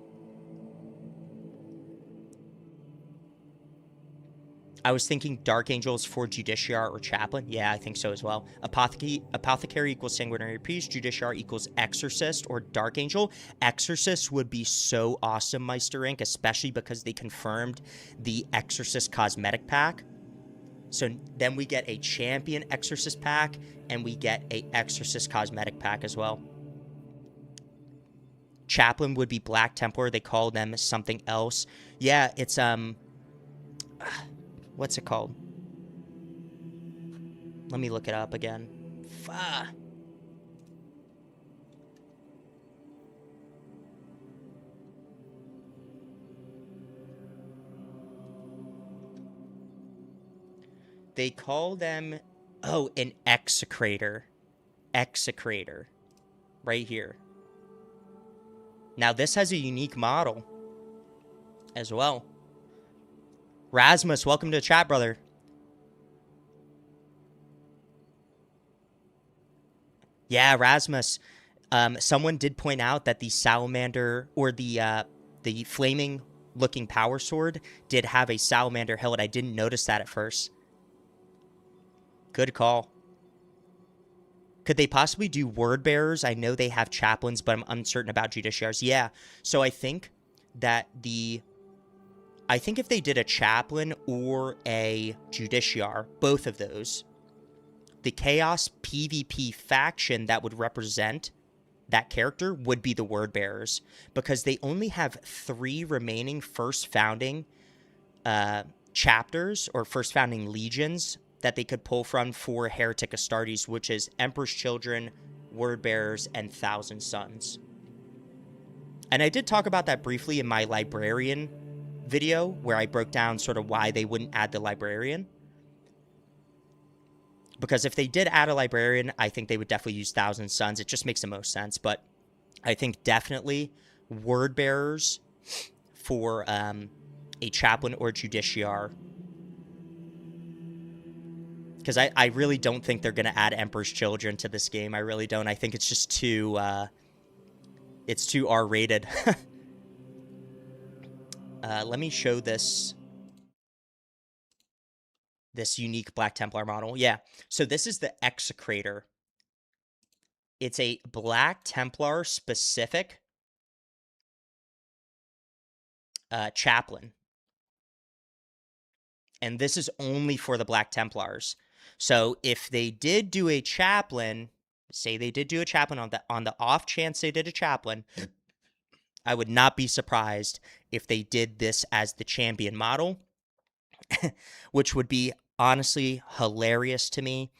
I was thinking Dark Angels for Judiciar or Chaplain. Yeah, I think so as well. Apothecary equals Sanguinary Priest. Judiciar equals Exorcist or Dark Angel. Exorcist would be so awesome, Meister Inc., especially because they confirmed the Exorcist cosmetic pack. So then we get a Champion Exorcist pack, and we get a Exorcist cosmetic pack as well. Chaplain would be Black Templar. They call them something else. Yeah, it's what's it called? Let me look it up again. They call them, oh, an execrator. Execrator. Right here. Now, this has a unique model as well. Rasmus, welcome to the chat, brother. Yeah, Rasmus. Someone did point out that the salamander, or the flaming looking power sword, did have a salamander hilt. I didn't notice that at first. Good call. Could they possibly do word bearers? I know they have chaplains, but I'm uncertain about judiciaries. Yeah. So I think that if they did a chaplain or a judiciar, both of those, the chaos PvP faction that would represent that character would be the word bearers, because they only have 3 remaining first founding chapters or first founding legions that they could pull from for Heretic Astartes, which is Emperor's Children, Word Bearers, and Thousand Sons. And I did talk about that briefly in my librarian video, where I broke down sort of why they wouldn't add the librarian. Because if they did add a librarian, I think they would definitely use Thousand Sons. It just makes the most sense. But I think definitely Word Bearers for a chaplain or judiciar, because I really don't think they're going to add Emperor's Children to this game. I really don't. I think it's just too it's too R-rated. Let me show this unique Black Templar model. Yeah, so this is the Execrator. It's a Black Templar specific chaplain. And this is only for the Black Templars. So if they did do a chaplain, say they did do a chaplain, on the off chance they did a chaplain, I would not be surprised if they did this as the champion model, which would be honestly hilarious to me,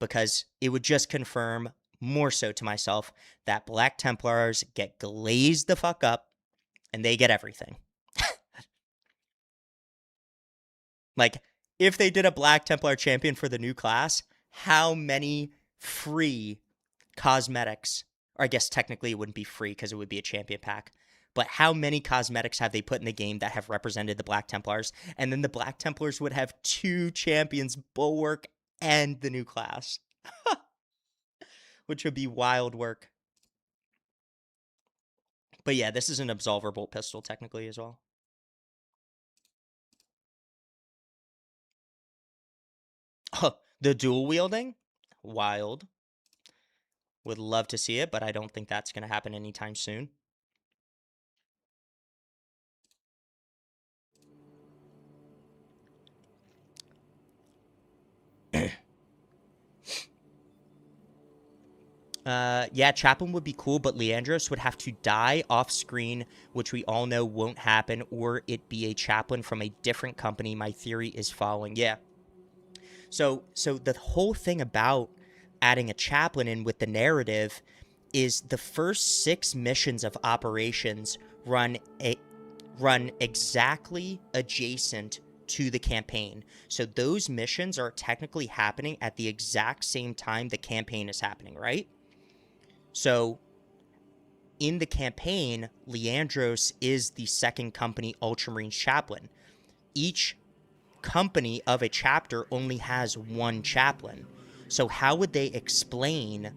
because it would just confirm more so to myself that Black Templars get glazed the fuck up and they get everything. Like, if they did a Black Templar champion for the new class, how many free cosmetics, or I guess technically it wouldn't be free because it would be a champion pack, but how many cosmetics have they put in the game that have represented the Black Templars? And then the Black Templars would have 2 champions, Bulwark and the new class, which would be wild work. But yeah, this is an Absolver bolt pistol technically as well. The dual wielding? Wild. Would love to see it, but I don't think that's going to happen anytime soon. Yeah, Chaplain would be cool, but Leandros would have to die off screen, which we all know won't happen, or it be a Chaplain from a different company. My theory is following. Yeah. So the whole thing about adding a Chaplain in with the narrative is the first 6 missions of operations run exactly adjacent to the campaign. So those missions are technically happening at the exact same time the campaign is happening, right? So in the campaign, Leandros is the second company Ultramarine chaplain. Each company of a chapter only has one chaplain. So how would they explain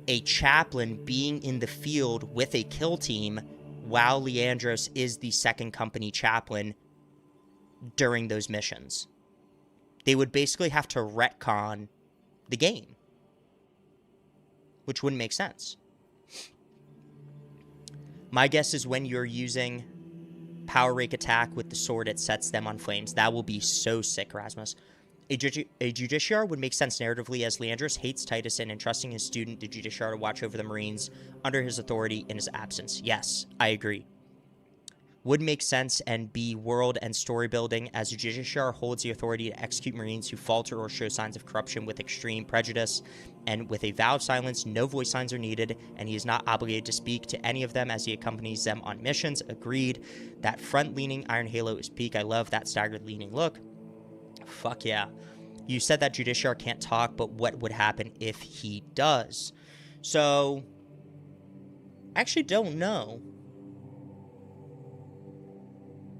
a chaplain being in the field with a kill team while Leandros is the second company chaplain during those missions? They would basically have to retcon the game, which wouldn't make sense. My guess is when you're using power rake attack with the sword, it sets them on flames. That will be so sick, Rasmus. A Judiciar would make sense narratively, as Leandros hates Titus and entrusting his student, the Judiciar, to watch over the Marines under his authority in his absence. Yes, I agree. Would make sense and be world and story building, as Judiciar holds the authority to execute Marines who falter or show signs of corruption with extreme prejudice, and with a vow of silence, no voice signs are needed, and he is not obligated to speak to any of them as he accompanies them on missions. Agreed. That front-leaning Iron Halo is peak. I love that staggered-leaning look. Fuck yeah. You said that Judiciar can't talk, but what would happen if he does? So, I actually don't know.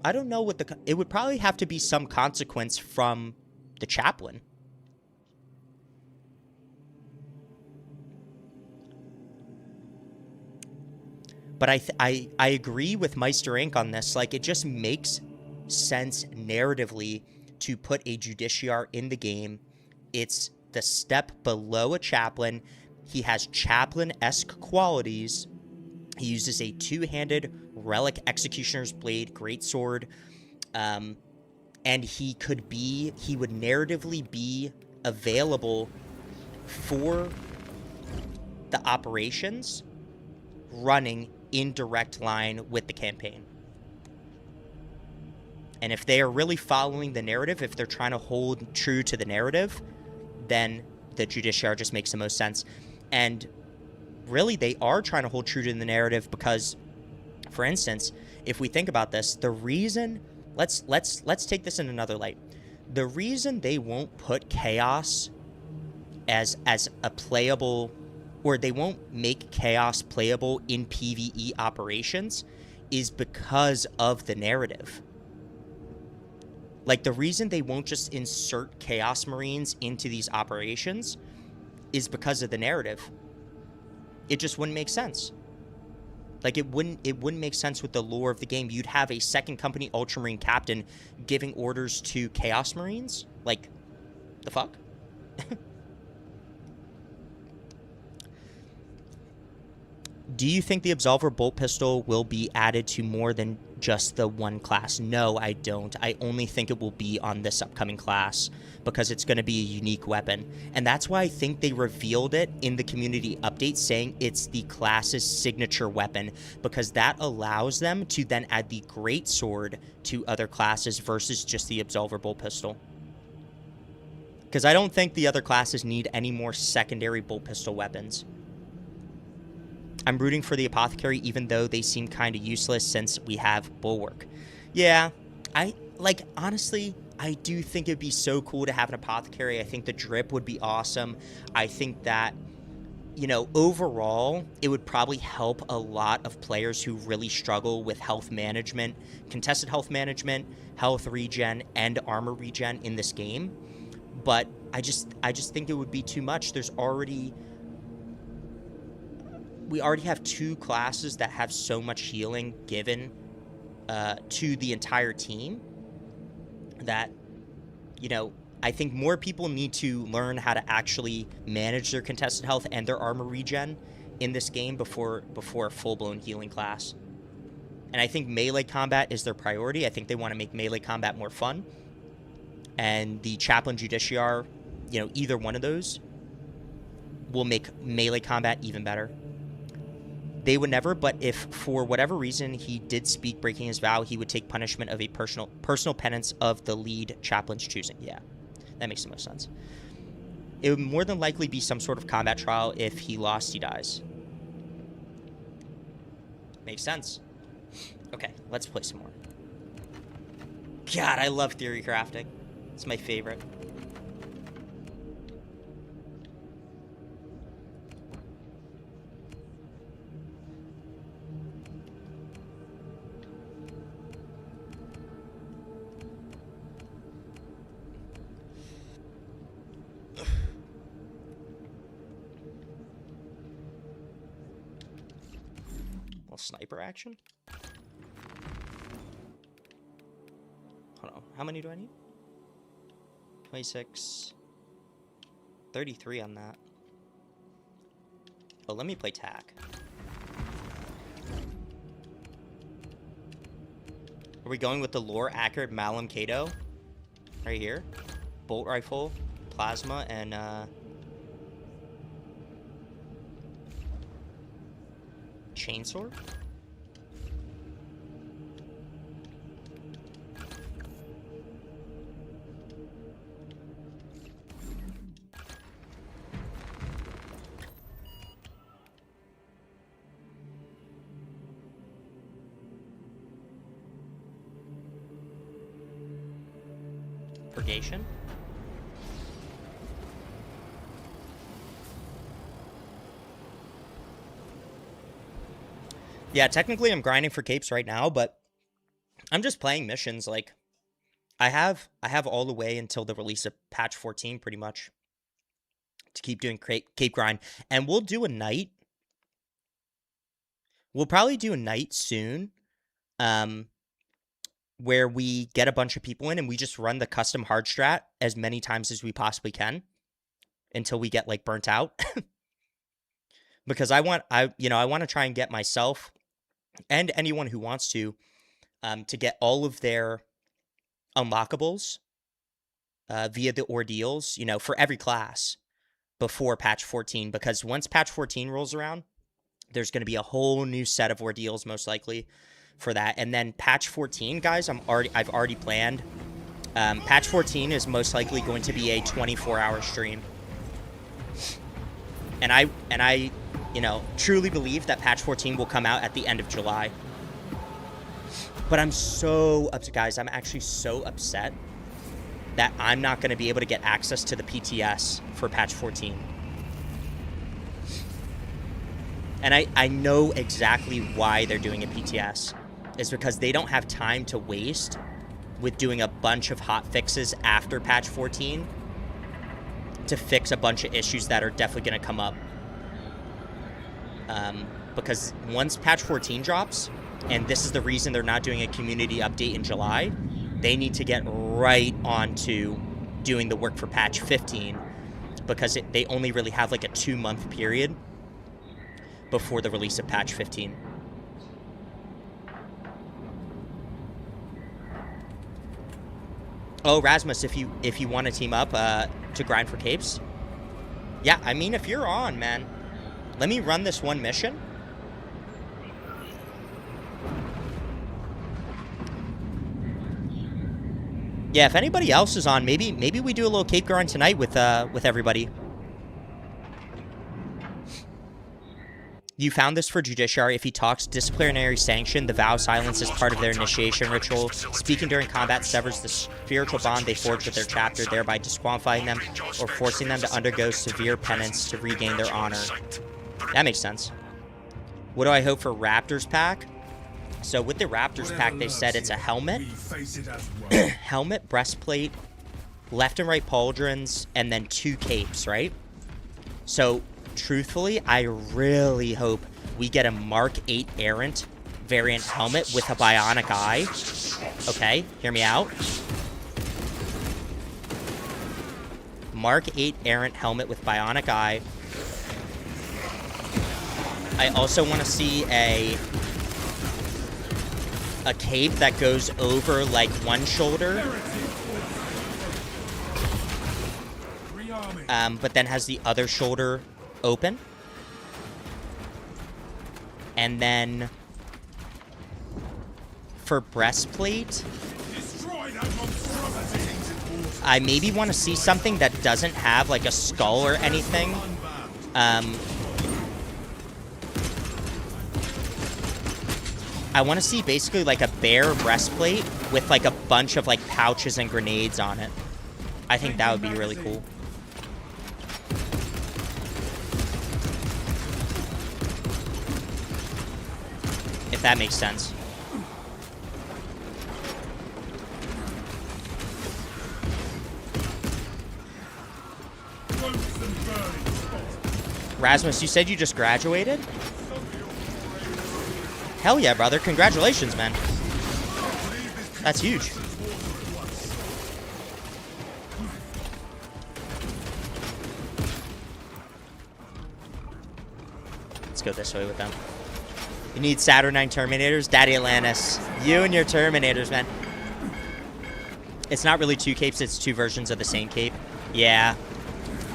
I don't know what it would probably have to be some consequence from the chaplain. But I agree with Meister Inc. on this. Like, it just makes sense narratively to put a Judiciar in the game. It's the step below a chaplain. He has chaplain-esque qualities. He uses a two-handed relic executioner's blade greatsword, and he would narratively be available for the operations running in direct line with the campaign. And if they are really following the narrative, if they're trying to hold true to the narrative, then the Judiciar just makes the most sense. And really, they are trying to hold true to the narrative because, for instance, if we think about this, the reason let's take this in another light. The reason they won't put chaos as a playable, or they won't make chaos playable in PvE operations, is because of the narrative. Like, the reason they won't just insert Chaos Marines into these operations is because of the narrative. It just wouldn't make sense. Like, it wouldn't make sense with the lore of the game. You'd have a second company Ultramarine captain giving orders to Chaos Marines? Like, the fuck? Do you think the Absolver bolt pistol will be added to more than just the one class? No, I don't. I only think it will be on this upcoming class because it's going to be a unique weapon. And that's why I think they revealed it in the community update, saying it's the class's signature weapon, because that allows them to then add the greatsword to other classes versus just the Absolver bolt pistol. Because I don't think the other classes need any more secondary bolt pistol weapons. I'm rooting for the Apothecary, even though they seem kind of useless since we have Bulwark. Yeah, honestly, I do think it'd be so cool to have an Apothecary. I think the drip would be awesome. I think that, overall, it would probably help a lot of players who really struggle with health management, contested health management, health regen, and armor regen in this game. But I just think it would be too much. We already have two classes that have so much healing given to the entire team that, I think more people need to learn how to actually manage their contested health and their armor regen in this game before a full-blown healing class. And I think melee combat is their priority. I think they want to make melee combat more fun. And the Chaplain Judiciar, either one of those will make melee combat even better. They would never, but if for whatever reason he did speak breaking his vow, he would take punishment of a personal penance of the lead chaplain's choosing. Yeah, that makes the most sense. It would more than likely be some sort of combat trial. If he lost, he dies. Makes sense. Okay, let's play some more. God, I love theory crafting. It's my favorite. Sniper action? Hold on. How many do I need? 26. 33 on that. Oh, let me play TAC. Are we going with the lore accurate Malum Cato? Right here. Bolt rifle, plasma, and chainsword? Purgation? Yeah, technically I'm grinding for capes right now, but I'm just playing missions. Like, I have all the way until the release of patch 14 pretty much to keep doing cape grind. And we'll do a night. We'll probably do a night soon where we get a bunch of people in and we just run the custom hard strat as many times as we possibly can until we get like burnt out. Because I want to try and get myself and anyone who wants to get all of their unlockables via the ordeals, for every class before patch 14. Because once patch 14 rolls around, there's going to be a whole new set of ordeals most likely for that. And then patch 14, guys, I've already planned. Patch 14 is most likely going to be a 24-hour stream. And I truly believe that patch 14 will come out at the end of July. But I'm so upset, guys. I'm actually so upset that I'm not going to be able to get access to the PTS for patch 14. And I know exactly why they're doing a PTS. It's because they don't have time to waste with doing a bunch of hot fixes after patch 14 to fix a bunch of issues that are definitely going to come up. Because once patch 14 drops, and this is the reason they're not doing a community update in July, they need to get right onto doing the work for patch 15 because they only really have like a 2-month period before the release of patch 15. Oh, Rasmus, if you want to team up to grind for capes, yeah, I mean, if you're on, man, let me run this one mission. Yeah, if anybody else is on, maybe we do a little cape grind tonight with everybody. You found this for Judiciary. If he talks disciplinary sanction, the vow silence is part of their initiation ritual. Speaking during combat severs the spiritual bond they forge with their chapter, thereby disqualifying them or forcing them to undergo severe penance to regain their honor. That makes sense. What do I hope for Raptors pack? So with the Raptors pack, they said it's a helmet, helmet, breastplate, left and right pauldrons, and then 2 capes, right? So truthfully, I really hope we get a Mark 8 Errant variant helmet with a bionic eye. Okay, hear me out. Mark 8 Errant helmet with bionic eye. I also want to see a cape that goes over like one shoulder, but then has the other shoulder open. And then for breastplate, I maybe want to see something that doesn't have like a skull or anything. I want to see basically like a bare breastplate with like a bunch of like pouches and grenades on it. I think that would be really cool. If that makes sense. Rasmus, you said you just graduated? Hell yeah, brother. Congratulations, man. That's huge. Let's go this way with them. You need Saturnine Terminators? Daddy Atlantis. You and your Terminators, man. It's not really two capes, it's two versions of the same cape. Yeah.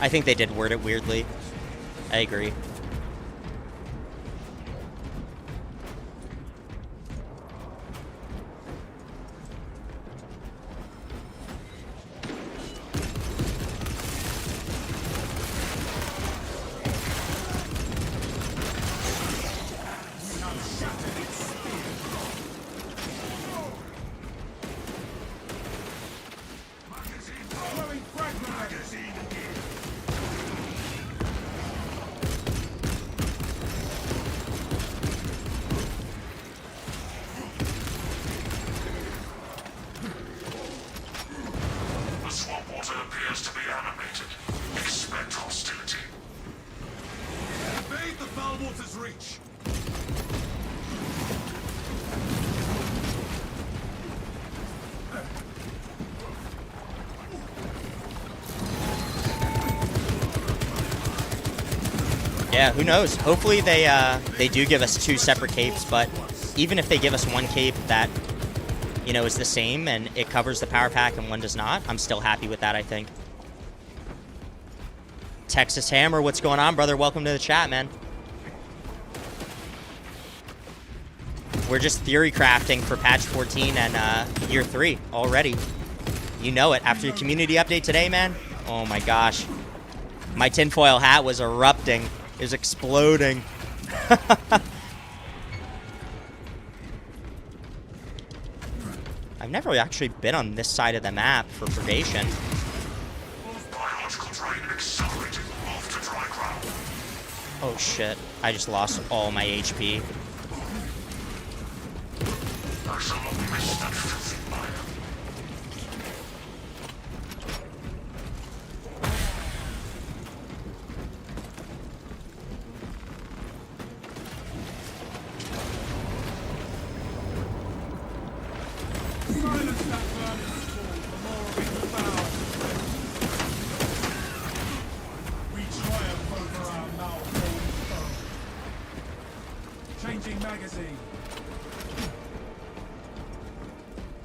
I think they did word it weirdly. I agree. Yeah, who knows? Hopefully they do give us two separate capes, but even if they give us one cape that, you know, is the same and it covers the power pack and one does not, I'm still happy with that, I think. Texas Hammer, what's going on, brother? Welcome to the chat, man. We're just theory crafting for patch 14 and year 3 already. You know it. After your community update today, man, oh my gosh. My tinfoil hat was erupting. It was exploding. I've never actually been on this side of the map for purgation. Oh shit, I just lost all my HP.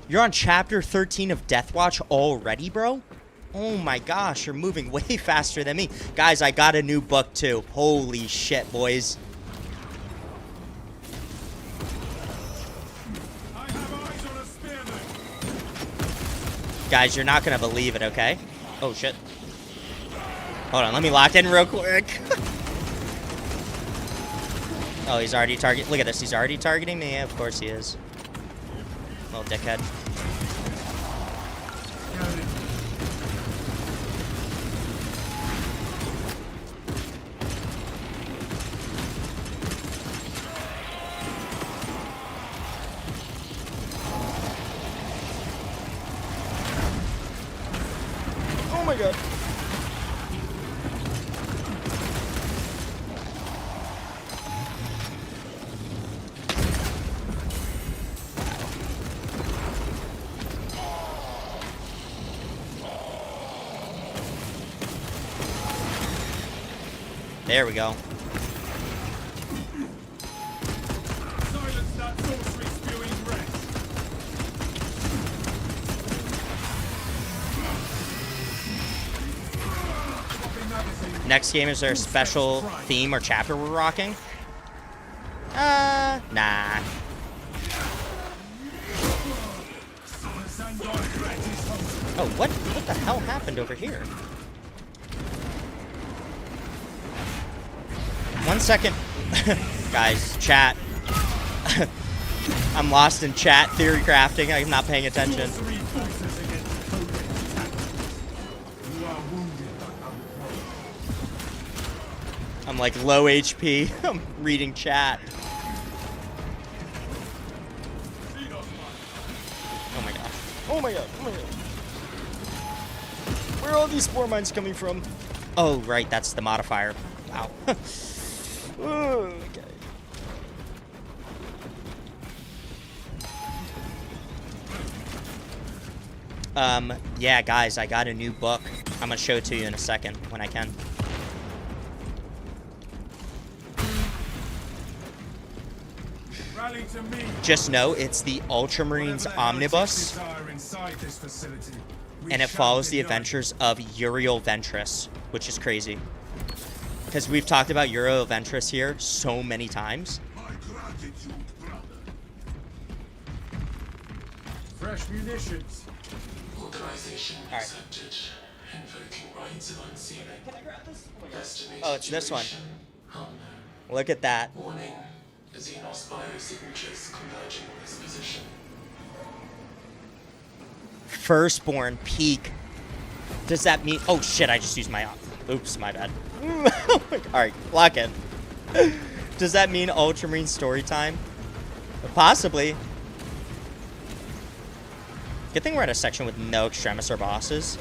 You're on chapter 13 of Deathwatch already, bro? Oh my gosh, you're moving way faster than me. Guys, I got a new book too. Holy shit, boys. Guys, you're not gonna believe it, okay? Oh shit. Hold on, let me lock in real quick. Oh, he's already targeting. Look at this, he's already targeting me. Yeah, of course he is. Little dickhead. Oh my god. There we go. Silence that sorcery spewing wretch. Copy magazine. Next game, is there a special theme or chapter we're rocking? Nah. Oh, what the hell happened over here? 1 second. Guys, chat. I'm lost in chat theory crafting. I'm not paying attention. I'm like low HP. I'm reading chat. Oh my god. Oh my god. Oh my god. Where are all these spore mines coming from? Oh, right. That's the modifier. Wow. Okay. Yeah, guys, I got a new book. I'm gonna show it to you in a second when I can. Just know it's the Ultramarines Omnibus, and it follows the adventures of Uriel Ventress, which is crazy. Because we've talked about Uriel Ventress here so many times. Fresh munitions. Authorization accepted. Invoking rights of unsealing. Can I grab this? Destination Oh, it's this one. unknown. Look at that. Warning. Xenos biosignatures converging on this position. Firstborn peak. Does that mean... Oh, shit, I just used my... Oops, my bad. Alright, lock in. Does that mean Ultramarine story time? Possibly. Good thing we're at a section with no extremis or bosses.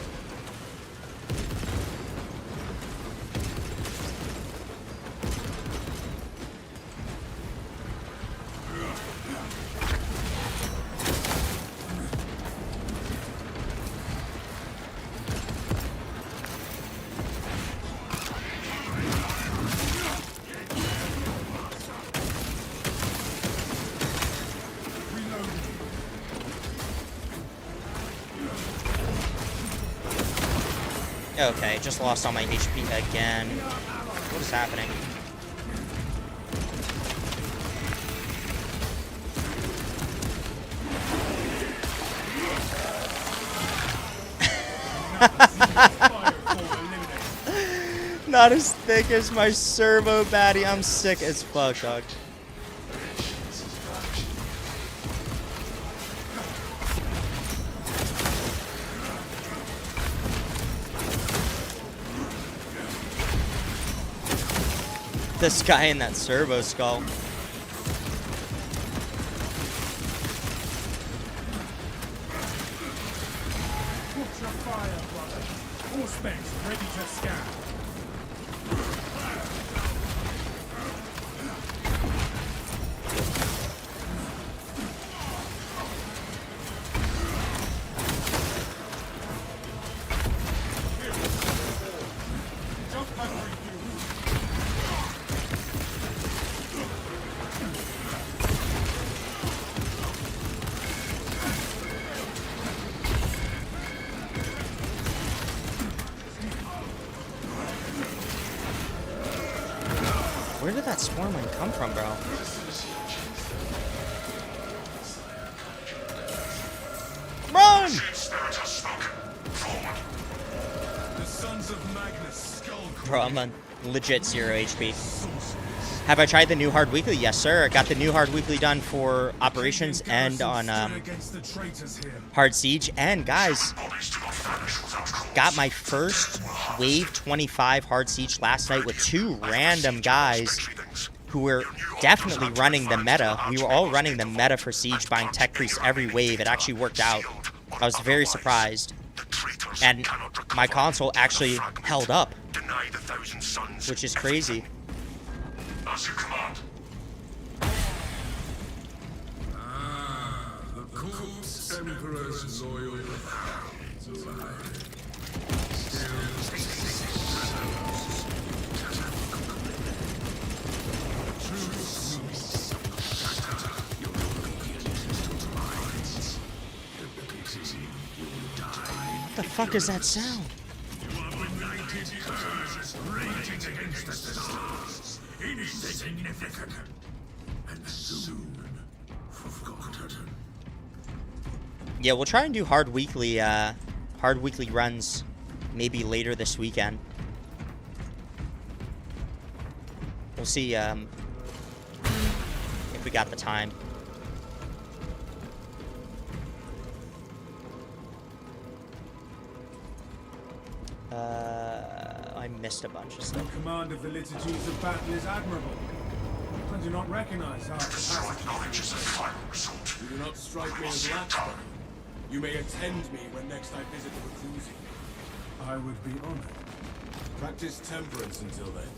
Okay, just lost all my HP again. What is happening? Not as thick as my servo baddie. I'm sick as fuck, dog. This guy in that servo skull. Ultra fire, brother. All specs ready to scan. Jump pad refuel. Where did that swarm mine come from, bro? Run! The sons of Magnus skull. Bro, I'm on legit 0 HP. Have I tried the new hard weekly? Yes, sir. I got the new hard weekly done for operations and on Against the traitors here. hard siege. And guys, got my first wave 25 hard siege last night with 2 random guys who were definitely running the meta. We were all running the meta for siege, buying tech priests every wave. It actually worked out. I was very surprised. And my console actually held up, which is crazy. As you command. The corpse Emperor's loyal hands alive. What the fuck is that sound? You are benighted curse, raging Significant. And soon forgotten. Yeah, we'll try and do hard weekly runs, maybe later this weekend. We'll see if we got the time. I missed a bunch of stuff. Your command of the liturgies of battle is admirable. I do not recognize our capacity. You do not strike me as lax. You may attend me when next I visit the reclusive. I would be honored. Practice temperance until then.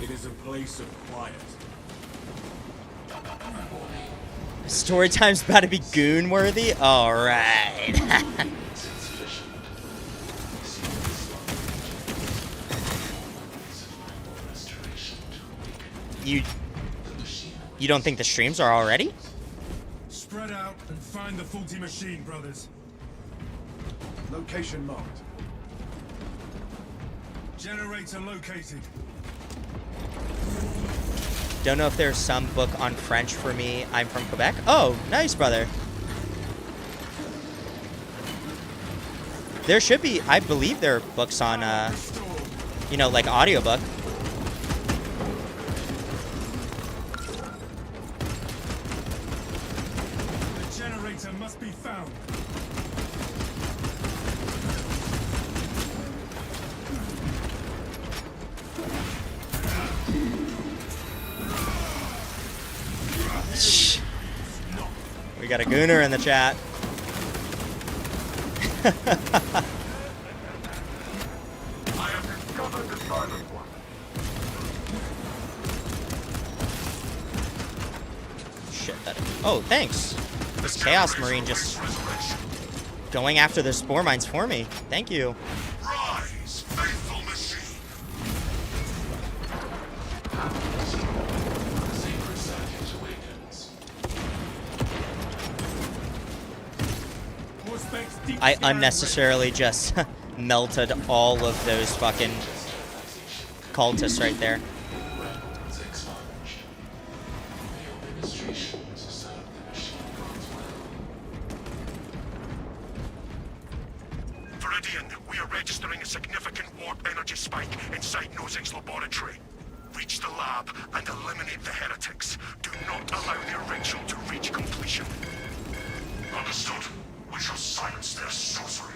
It is a place of quiet. Story time's about to be goon worthy. All right. You don't think the streams are already? Spread out and find the faulty machine, brothers. Location marked. Generator located. Don't know if there's some book on French for me. I'm from Quebec. Oh, nice, brother. There should be, I believe there are books on, you know, like audiobook. The generator must be found. We got a gooner in the chat. I have discovered the silent one. Shit, that. Oh, thanks. This Chaos Marine just going after the spore mines for me. Thank you. Rise, faithful machine. The sacred circuit awakens. I unnecessarily just melted all of those fucking cultists right there. Weapons expunged. The administration to serve the machine gods well. Viridian, we are registering a significant warp energy spike inside Nosing's laboratory. Reach the lab and eliminate the heretics. Do not allow their ritual to reach completion. Understood. We shall silence their sorcery.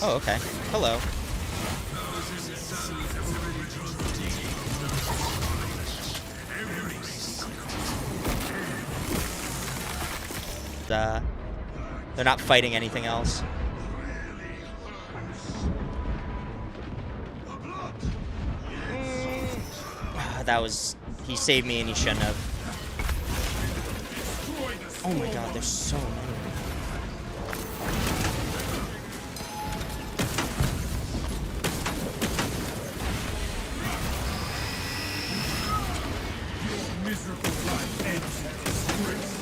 Oh, okay. Hello. They're not fighting anything else. That was... He saved me and he shouldn't have. Oh my god, there's so many. Miserable life ends in disgrace.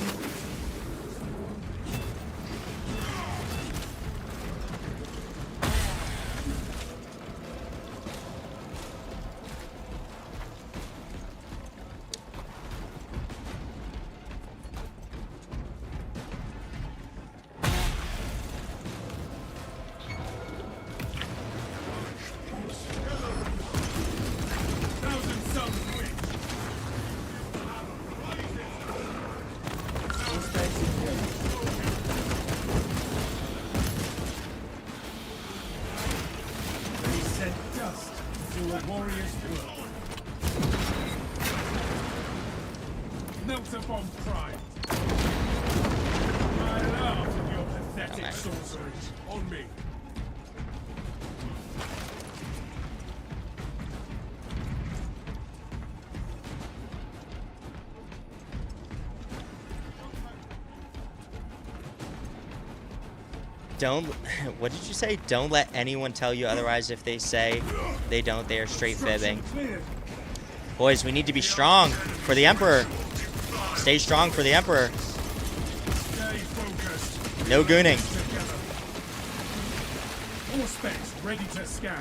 Thousand suns win. They sent dust to a warrior's world. Melt upon pride. I laugh at your pathetic Okay. sorcery. On me. Don't... What did you say? Don't let anyone tell you otherwise. If they say they don't, they are straight fibbing. Cleared. Boys, we need to be strong for the Emperor. Stay strong for the Emperor. Stay focused. No gooning. Together. Auspex ready to scan.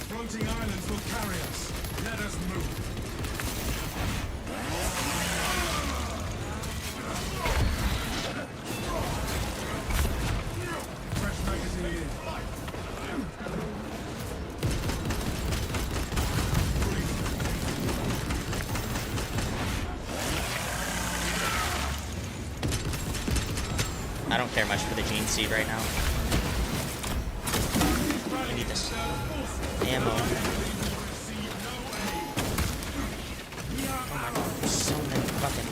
Floating islands will carry us. Let us move. Fresh magazine in. I don't care much for the gene seed right now. I need this ammo. Oh my god, there's so many fucking...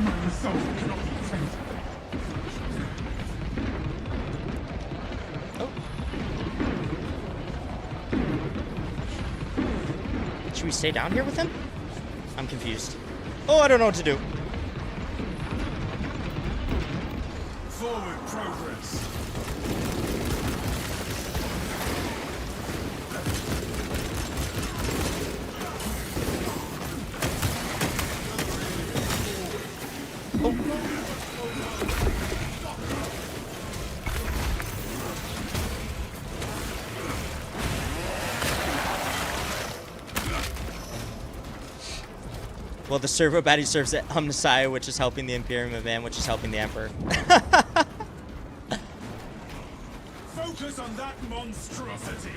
My soul cannot be tainted. Should we stay down here with him? I'm confused. Oh, I don't know what to do. Forward progress. Well, the servo baddie serves at Messiah, which is helping the Imperium of Man, which is helping the Emperor. Focus on that monstrosity.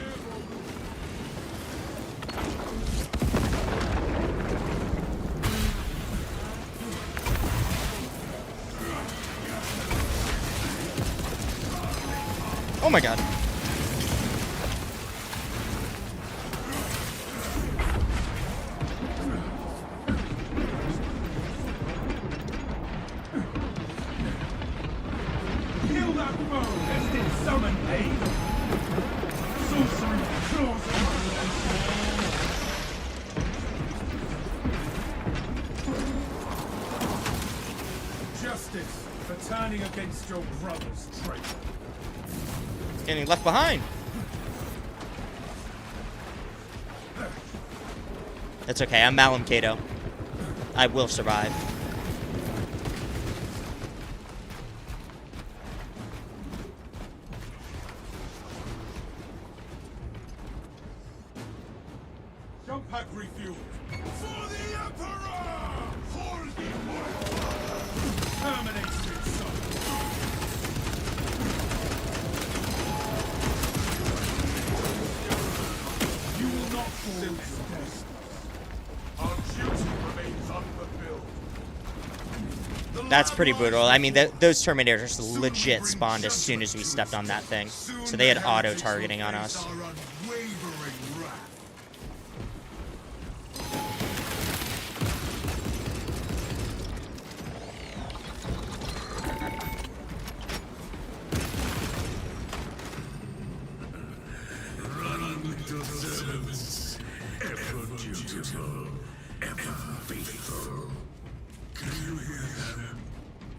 Oh my god. Kill that foe lest it summon aid. Sorcery claws Justice for turning against your brother's traitor. Getting left behind. That's okay, I'm Malum Cato. I will survive. Jump pack refueled. For the Emperor! For the Emperor! Terminates its son. You will not fall this test. Our duty remains unfulfilled. That's pretty brutal. I mean, those Terminators legit spawned as soon as we stepped on that thing. So they had auto-targeting on us. Our unwavering wrath. Little servants, ever dutiful, ever faithful. Can you hear them?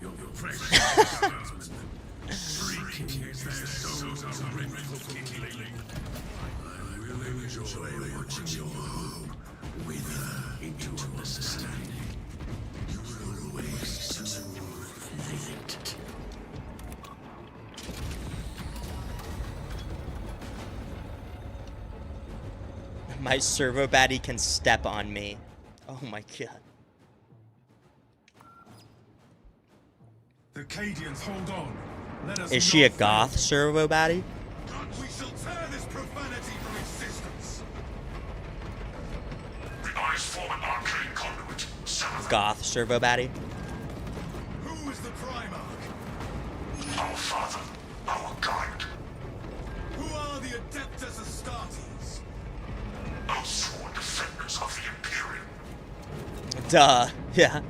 Your precious guardsmen, shrieking as their souls are rent for kindling. I will enjoy watching your hope wither into understanding. You will always soothe it. My servo baddie can step on me. Oh my god. The Cadians hold on. Let us Is she a not goth fail. servo baddie? We shall tear this profanity from existence. The eyes form an arcane conduit. Son of Goth servo baddie? Who is the Primarch? our father, our guide. Who are the Adeptus Astartes? Outsworn defenders of the Imperium. Duh. Yeah.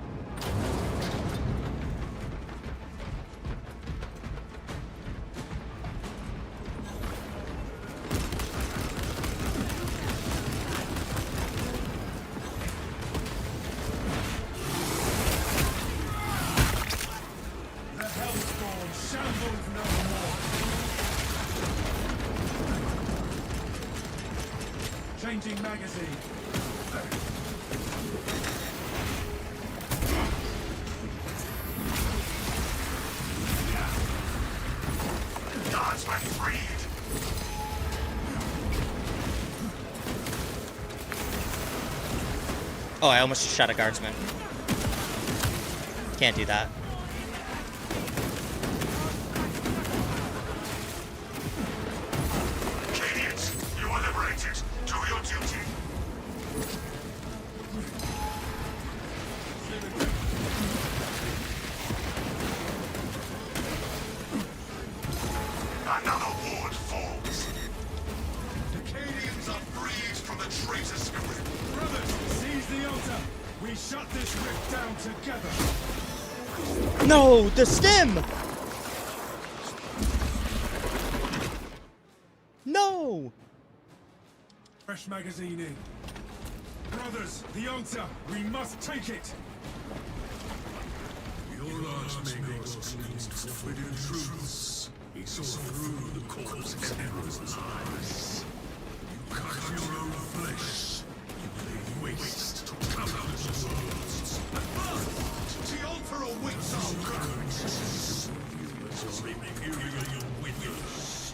shambles no more. Changing magazine. Guards were freed. Oh, I almost shot a guardsman. Can't do that. Canadians, you are liberated. Do your duty. Another ward falls. The Canadians are freed from the traitor's grip. Brothers, seize the altar. We shut this rift down together. No, the stem! No! Fresh magazine in. Brothers, the altar. We must take it. Your Archmagos cleansed forbidden truths. He saw through the cause emperor's lies. You cut your own flesh. You laid waste to countless worlds. The altar awaits our courage. Your imperial witness.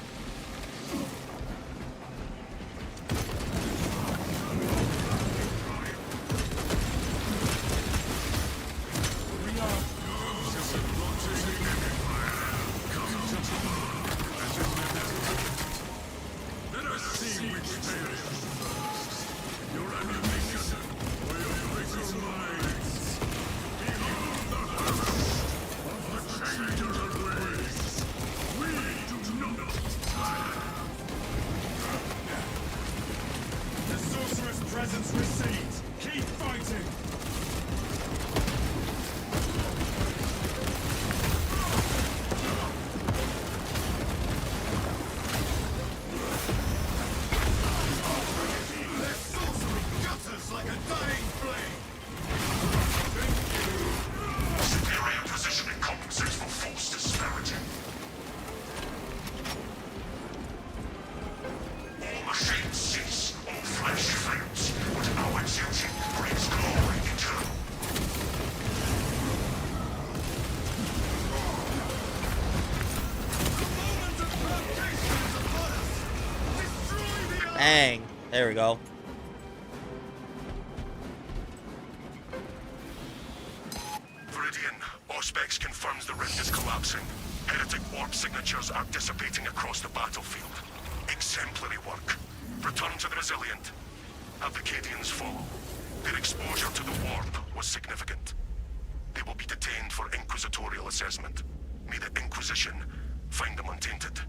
We are. Let us see which fails first. Your ammunition or your fickle minds. Behold the harvest of the changer of ways. We do not tire. The sorcerer's presence recedes. Keep fighting. Their sorcery gutters like a dying flame. Superior positioning compensates for false disparity. All machines cease, all flesh fails, but our duty brings glory eternal. The moment of purgation is upon us. Destroy the Bang. There we go. Viridian, Auspex confirms the rift is collapsing. Heretic warp signatures are dissipating across the battlefield. Exemplary work. Return to the Resilient. Have the Cadians follow. Their exposure to the warp was significant. They will be detained for inquisitorial assessment. May the Inquisition find them untainted.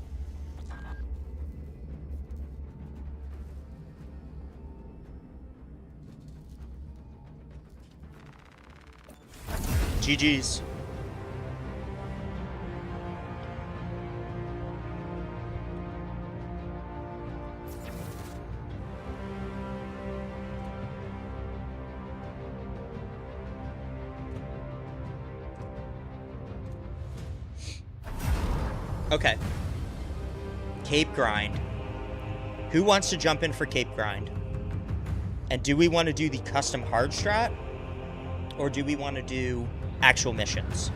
GG's. Okay. Cape Grind. Who wants to jump in for Cape Grind? And do we want to do the custom hard strat? Or do we want to do actual missions?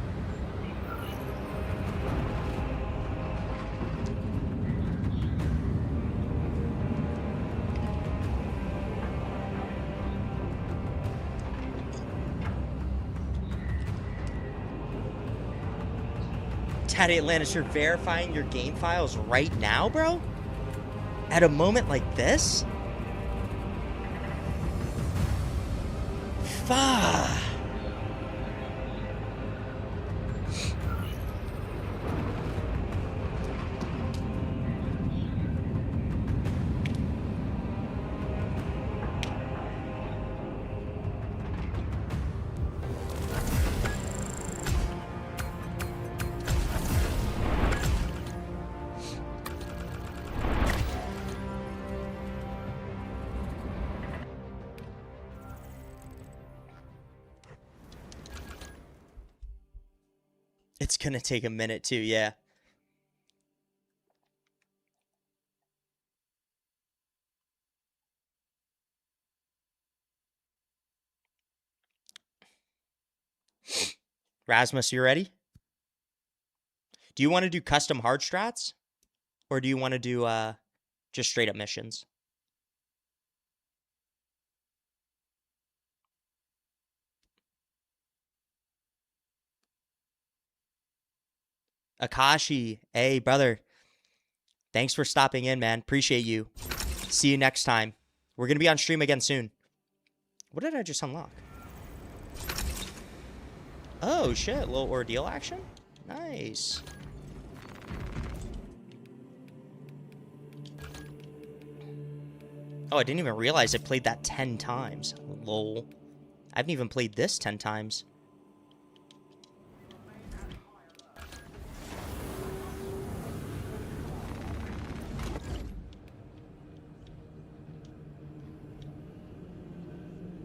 Daddy Atlantis, you're verifying your game files right now, bro? At a moment like this? Fuck. It's gonna take a minute too, yeah. Rasmus, you ready? Do you want to do custom hard strats? Or do you want to do just straight up missions? Akashi, hey brother. Thanks for stopping in, man. Appreciate you. See you next time. We're gonna be on stream again soon. What did I just unlock? Oh shit, little ordeal action? Nice. Oh, I didn't even realize I played that 10 times. Lol. I haven't even played this 10 times.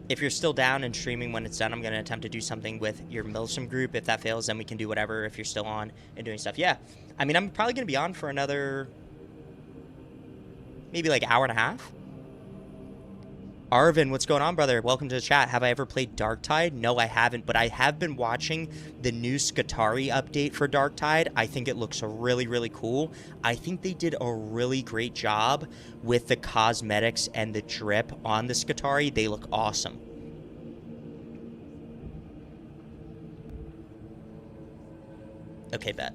If you're still down and streaming when it's done, I'm going to attempt to do something with your Milsim group. If that fails, then we can do whatever if you're still on and doing stuff. Yeah. I mean, I'm probably going to be on for another maybe like hour and a half. Arvin, what's going on, brother? Welcome to the chat. Have I ever played Darktide? No, I haven't, but I have been watching the new Skitarii update for Darktide. I think it looks really, really cool. I think they did a really great job with the cosmetics and the drip on the Skitarii. They look awesome. Okay, bet.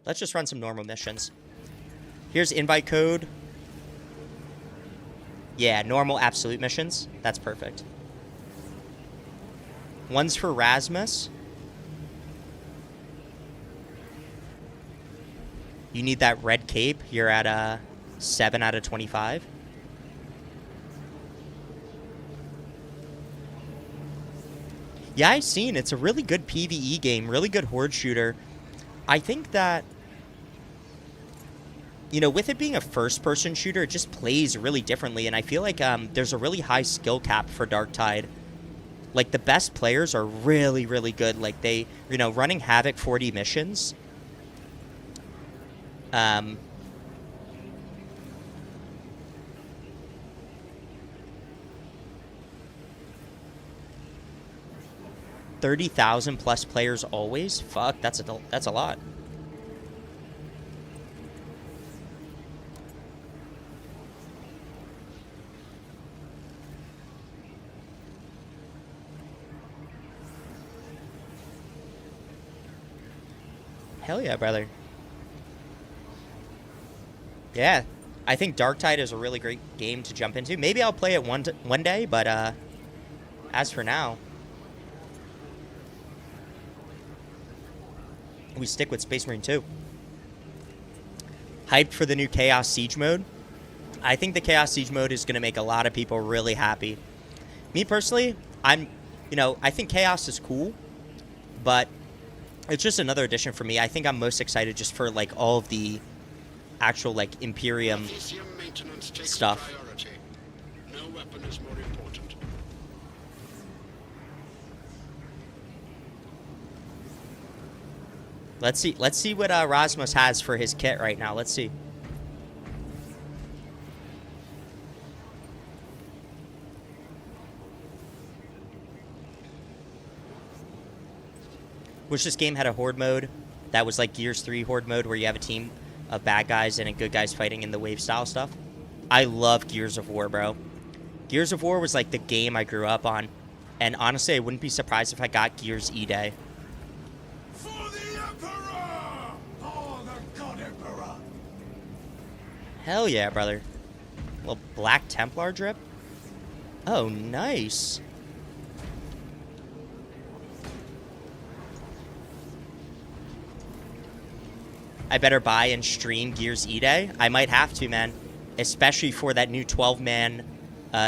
Let's just run some normal missions. Here's invite code. Yeah, normal absolute missions. That's perfect. One's for Rasmus. You need that red cape. You're at 7 out of 25. Yeah, I've seen. It's a really good PvE game. Really good horde shooter. I think that, you know, with it being a first-person shooter, it just plays really differently, and I feel like there's a really high skill cap for Darktide. Like, the best players are really, really good. Like, they, you know, running Havoc 40 missions. 30,000 plus players always? Fuck, that's a lot. Hell yeah, brother. Yeah, I think Darktide is a really great game to jump into. Maybe I'll play it one day, but as for now, we stick with Space Marine 2. Hyped for the new Chaos Siege mode. I think the Chaos Siege mode is going to make a lot of people really happy. Me personally, I think Chaos is cool, but it's just another addition for me. I think I'm most excited just for, like, all of the actual, like, Imperium stuff. No weapon is more important. Let's see what Rasmus has for his kit right now. Let's see. Wish this game had a horde mode that was like Gears 3 horde mode where you have a team of bad guys and good guys fighting in the wave style stuff. I love Gears of War, bro. Gears of War was like the game I grew up on. And honestly, I wouldn't be surprised if I got Gears E-Day. For the Emperor! For the God Emperor! Hell yeah, brother. Little Black Templar drip. Oh, nice. I better buy and stream Gears E-Day. I might have to, man. Especially for that new 12-man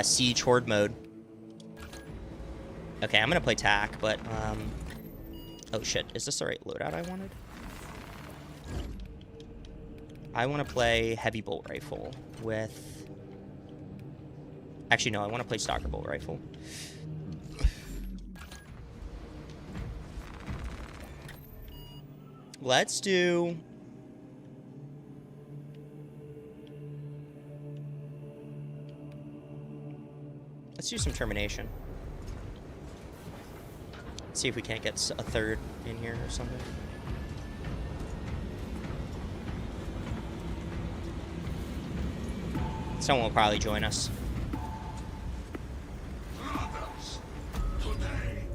Siege Horde mode. Okay, I'm going to play TAC, but... oh, shit. Is this the right loadout I wanted? I want to play Heavy Bolt Rifle with... Actually, no. I want to play Stalker Bolt Rifle. Let's do... Let's do some termination. See if we can't get a third in here or something. Someone will probably join us. Brothers, today.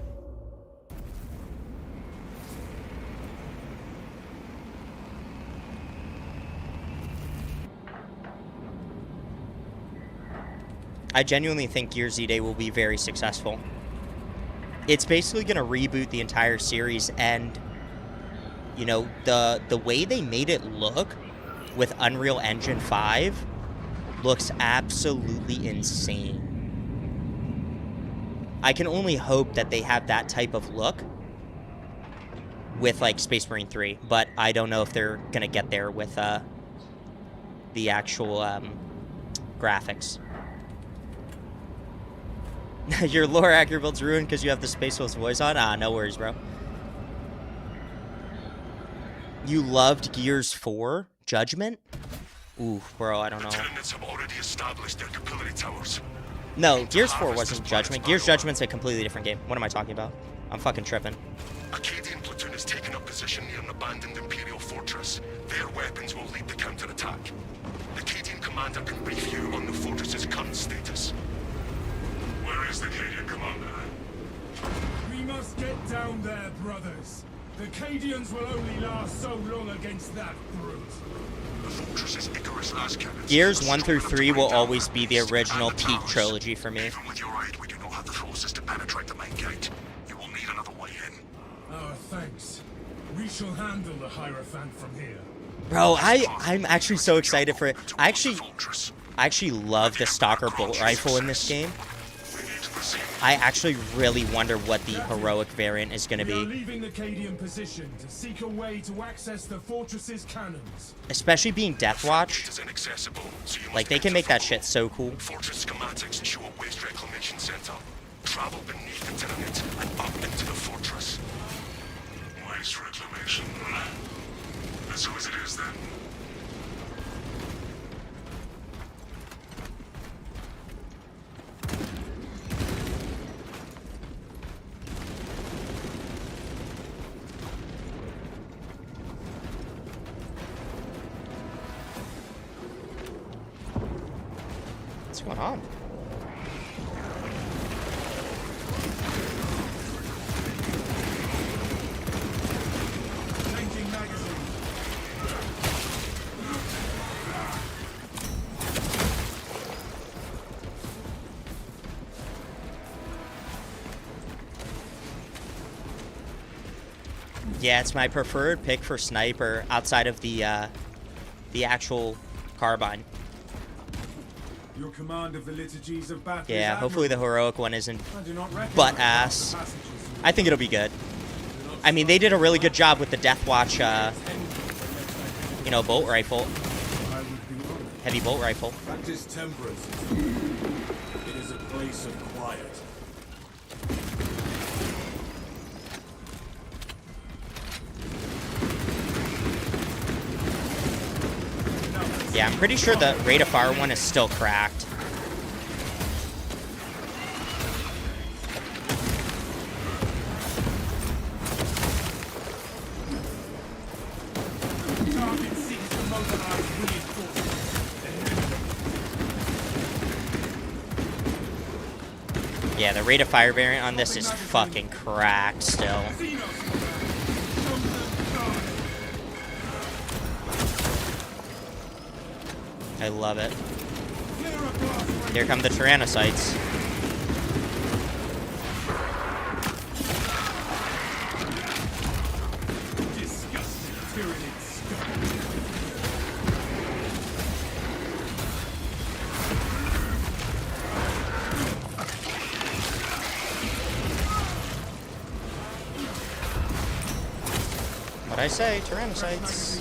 I genuinely think Gears Z-Day will be very successful. It's basically going to reboot the entire series, and you know, the way they made it look with Unreal Engine 5 looks absolutely insane. I can only hope that they have that type of look with like Space Marine 3, but I don't know if they're going to get there with the actual graphics. Your lore accurate build's ruined because you have the Space Wolf's voice on? Ah, no worries, bro. You loved Gears 4? Judgment? Ooh, bro, I don't know. Tenants have already established their capillary towers. No, Gears 4 wasn't Judgment. Gears Judgment's a completely different game. What am I talking about? I'm fucking tripping. Acadian platoon has taken up position near an abandoned Imperial fortress. Their weapons will lead the counterattack. The Acadian commander can brief you on the fortress's current status. Where is the Acadian commander? We must get down there, brothers. The Cadians will only last so long against that brute. The fortress's Icarus last cannons. Gears 1 through 3 will always be the original peak trilogy for me. Even with your aid, we do not have the forces to penetrate the main gate. You will need another way in. Oh, thanks. We shall handle the Hierophant from here. Bro, I'm actually so excited for it. I actually love the Stalker bolt rifle in this game. I actually really wonder what the heroic variant is going to We are be. leaving the Cadian position to seek a way to access the fortress's cannons. Especially being Deathwatch. It is inaccessible, so you must Like, they can make that shit so cool. Fortress schematics show a waste reclamation center. Travel beneath the tenement and up into the fortress. Waste reclamation. That's who it is then. What's going on? Changing magazine. Yeah, it's my preferred pick for sniper outside of the actual carbine. Your command of the liturgies of battle. Yeah, hopefully the heroic one isn't I do not recognize butt ass. the passages you I think it'll be good. I mean, they did a really good job with the Deathwatch, you know, bolt rifle, I would be honored. heavy bolt rifle. Practice temperance. It is a place of quiet. Yeah, I'm pretty sure the rate of fire one is still cracked. Target seeks to mobilize reinforcements. Yeah, the rate of fire variant on this is fucking cracked still. I love it. Here come the Tyrannocytes. Disgusting tyrannid scum. What'd I say? Tyrannocytes.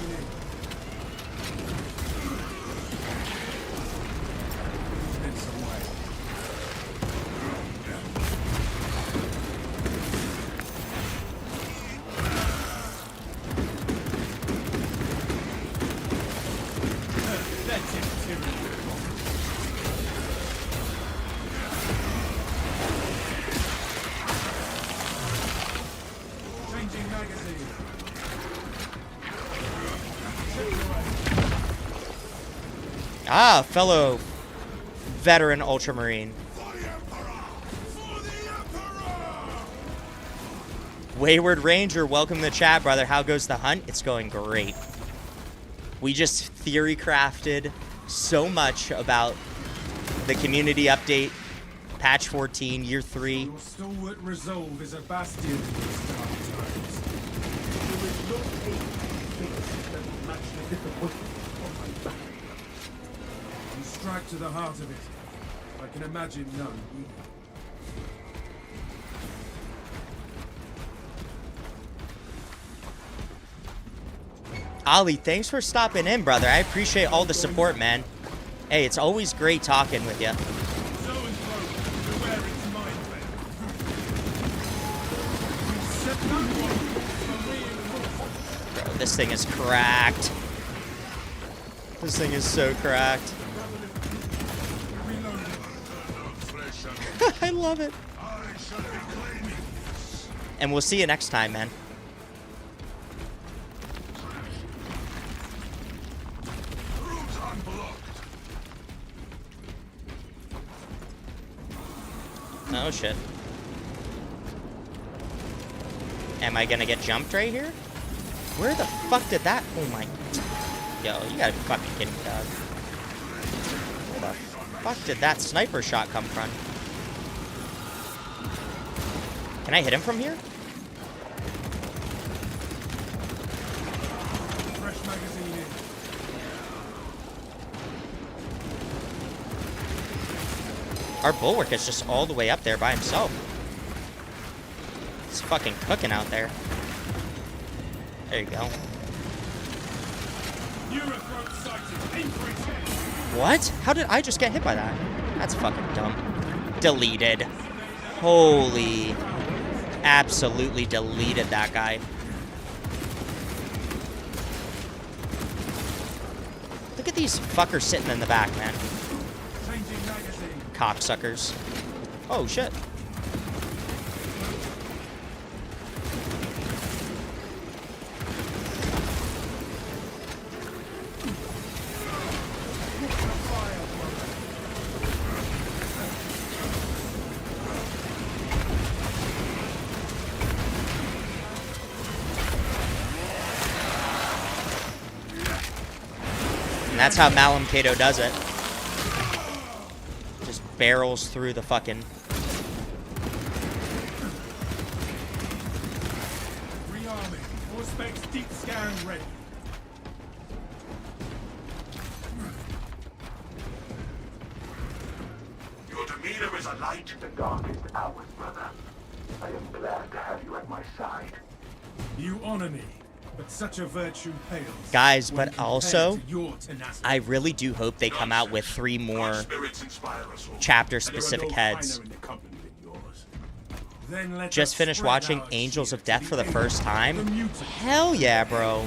Ah, fellow veteran Ultramarine. Wayward Ranger, welcome to the chat, brother. How goes the hunt? It's going great. We just theory crafted so much about the community update, patch 14, year 3. Your stalwart resolve is a bastion in these dark times. There is not a fix that will match the disappointment of my battle. You strike to the heart of it. I can imagine none either. Ollie, thanks for stopping in, brother. I appreciate all the support, man. Hey, it's always great talking with you. Bro, this thing is cracked. This thing is so cracked. I love it. And we'll see you next time, man. Oh shit. Am I gonna get jumped right here? Where the fuck did that? Oh my. Yo, you gotta be fucking kidding me, dog. Where the fuck did that sniper shot come from? Can I hit him from here? Fresh magazine in. Our bulwark is just all the way up there by himself. It's fucking cooking out there. There you go. What? How did I just get hit by that? That's fucking dumb. Deleted. Holy. Absolutely deleted that guy. Look at these fuckers sitting in the back, man. Cocksuckers. Oh, shit. And that's how Malum Kato does it. Just barrels through the fucking... Rearming. All specs deep scan ready. Your demeanor is a light in the darkest hours, brother. I am glad to have you at my side. You honor me, but such a virtue pales. Guys, when but compared also, to your tenacity. I really do hope they come out with 3 more Spirits inspire us all. chapter-specific heads. Then let Just us finished spread watching our Angels cheer of Death to for the aid first of time. the mutants. Hell yeah, bro.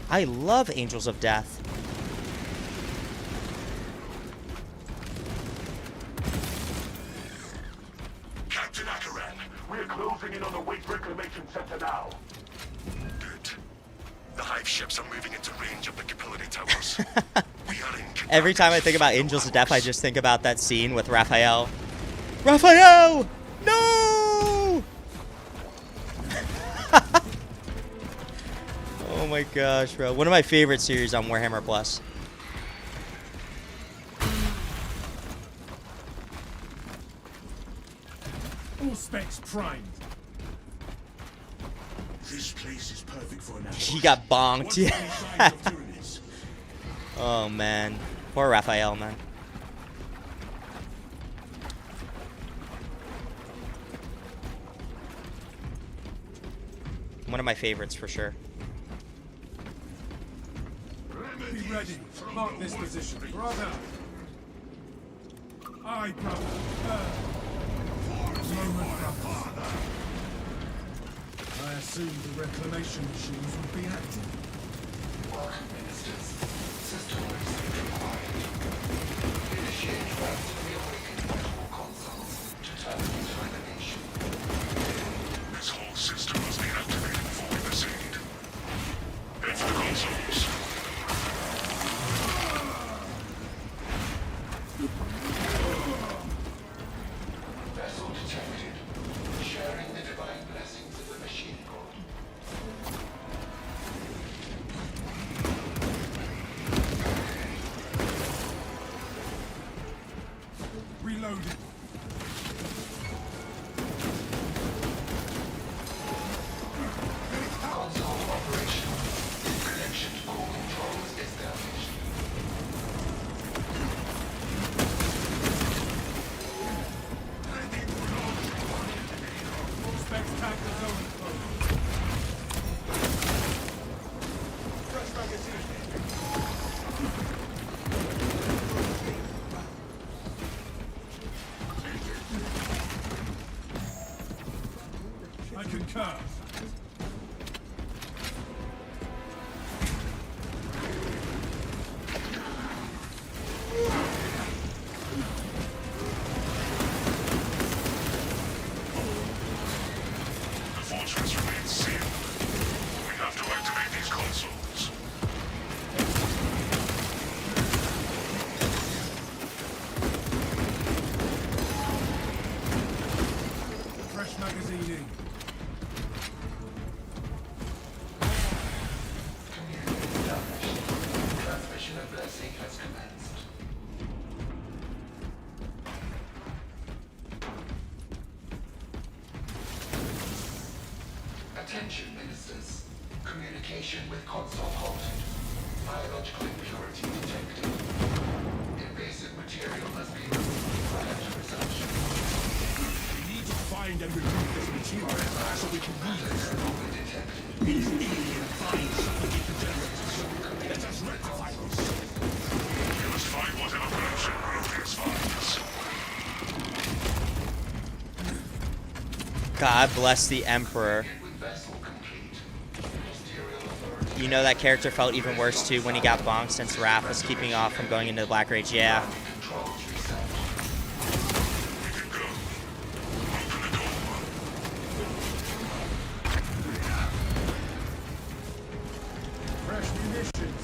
I love Angels of Death. Captain Akaran, we're closing in on the Waste Reclamation Center now. Good. The hive ships are moving into range of the Capillary Towers. We are in Every time I think about Angels of Death, I just think about that scene with Raphael. Raphael! No! Oh my gosh, bro. One of my favorite series on Warhammer Plus. All specs primed. This place is perfect for an He got bonked. What's Yeah. the sign of Tyrannus? Oh man. Poor Raphael, man. One of my favorites for sure. Be ready. Mark this position. Brother. Aye, brother. Moment, brother. I assumed the reclamation machines would be active. Welcome, ministers. System reset required. Initiate first reawakened control consoles to turn into hibernation. This whole system must be activated before we proceed. consoles. Vessel detected. Sharing the divine blessings of the machine god. Reloading. Console operational. Connection to core controls established. Expect attack the zone close. Fresh magazine. I concur. The fortress remains sealed. We have to activate these consoles. Fresh magazine in. Community established. Transmission of blessing has commenced. Attention, ministers. Communication with console halted. Biological impurity detected. Invasive material must be removed prior to resumption. We need to find and remove this material so we can read it. Anomaly detected. These alien vines suffocate the generators. Let us rectify this. We must find whatever connection Proteus finds. God bless the Emperor. With vessel complete. Ministerial authority. You know that character felt even worse too when he got bonked since Raph was keeping off from going into the Black Rage. Yeah. Controls reset. We can go. Open the door. Fresh munitions.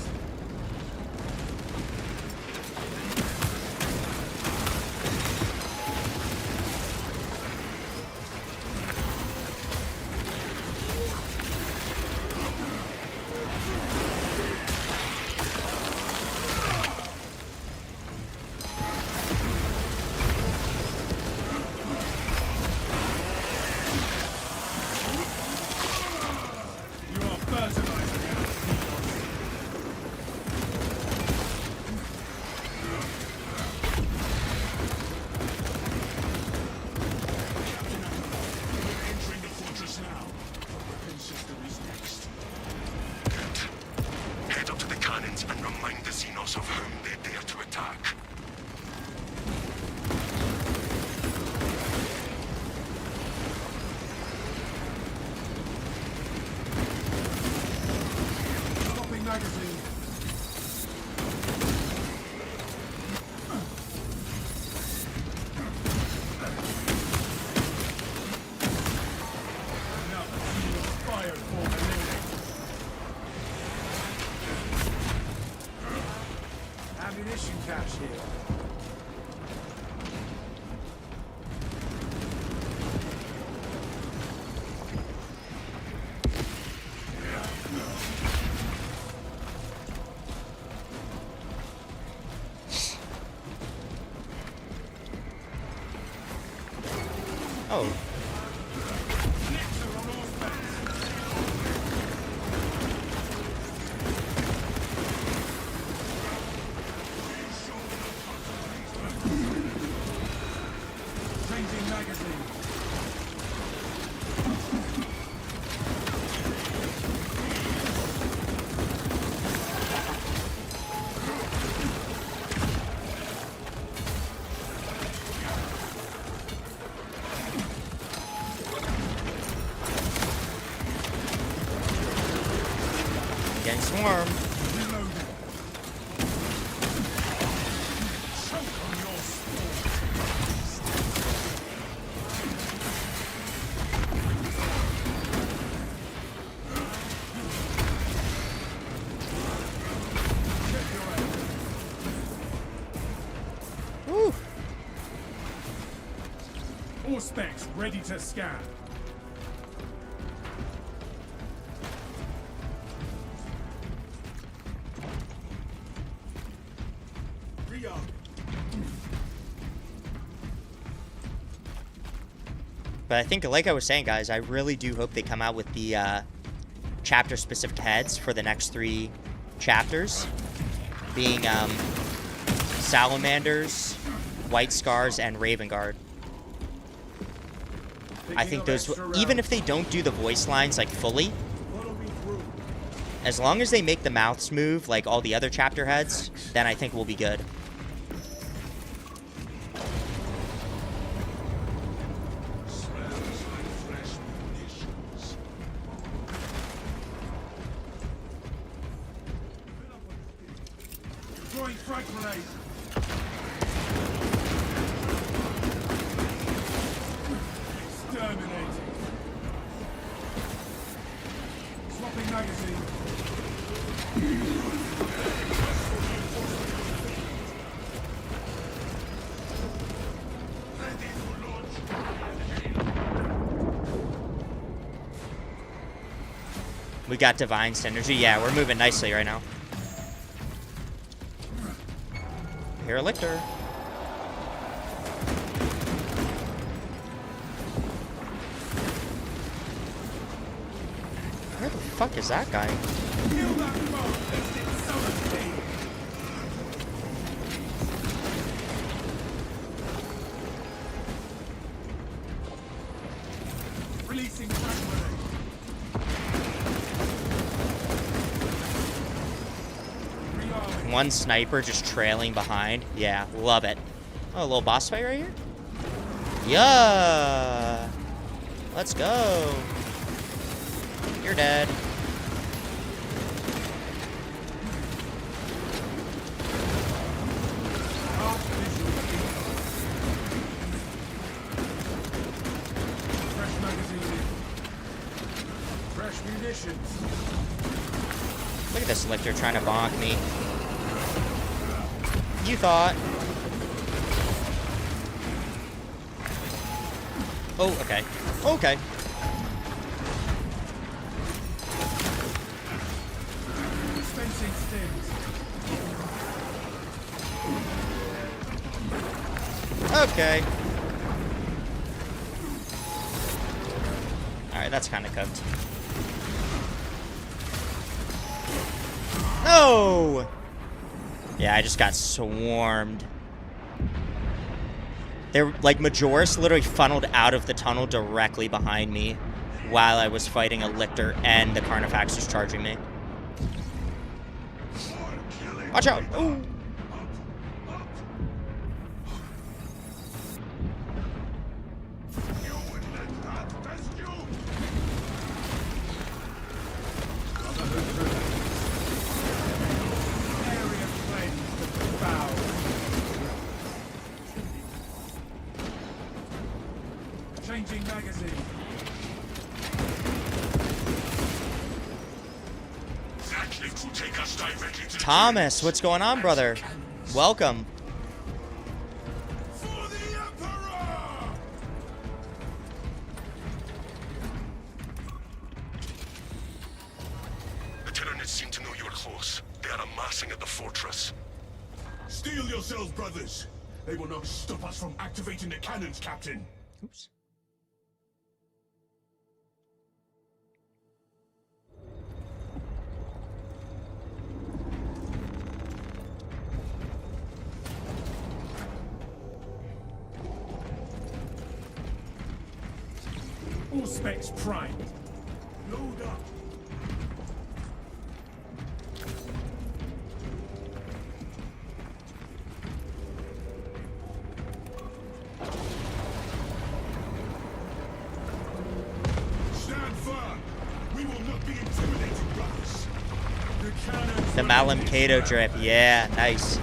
You are fertilizing Entering the fortress now. Weapon system is next. Good. Head up to the cannons and remind the Xenos of whom they dare to attack. Stopping magazine. Now the team is fired for eliminated. Ammunition cache here. Oh. Changing magazine. Getting swarmed. Reloading. Choke on your spore. All specs ready to scan. Rearm. But I think, like I was saying, guys, I really do hope they come out with the chapter-specific heads for the next 3 chapters, being Salamanders, White Scars, and Raven Guard. I think those, even if they don't do the voice lines like fully, as long as they make the mouths move like all the other chapter heads, then I think we'll be good. Throwing frag grenade. Exterminating. Swapping magazine. We got Divine Synergy. Yeah, we're moving nicely right now. Here, a Lictor. Where the fuck is that guy? Kill that foe. Let's get some of releasing frag grenade. Rearming. One sniper just trailing behind. Yeah, love it. Oh, a little boss fight right here? Yeah! Let's go! You're dead. Fresh magazine. Fresh munitions. Look at this Lictor trying to bonk me. You thought. Oh, okay. Okay. Dispensing stims. Okay. Alright, that's kind of cooked. No! Yeah, I just got swarmed. They're like Majoris literally funneled out of the tunnel directly behind me while I was fighting a Lictor and the Carnifex was charging me. Watch out! Ooh! Area cleansed. Foul. Changing magazine. That lift will take us directly to Thomas, what's going on, brother? Welcome. For the Emperor! The Tyranids seem to know you're close. They are amassing at the fortress. Steel yourselves, brothers. They will not stop us from activating the cannons, Captain. Oops. All specs primed. Load up. Stand firm. We will not be intimidated, brothers. The cannons. The Malum Cato drip. Yeah, nice.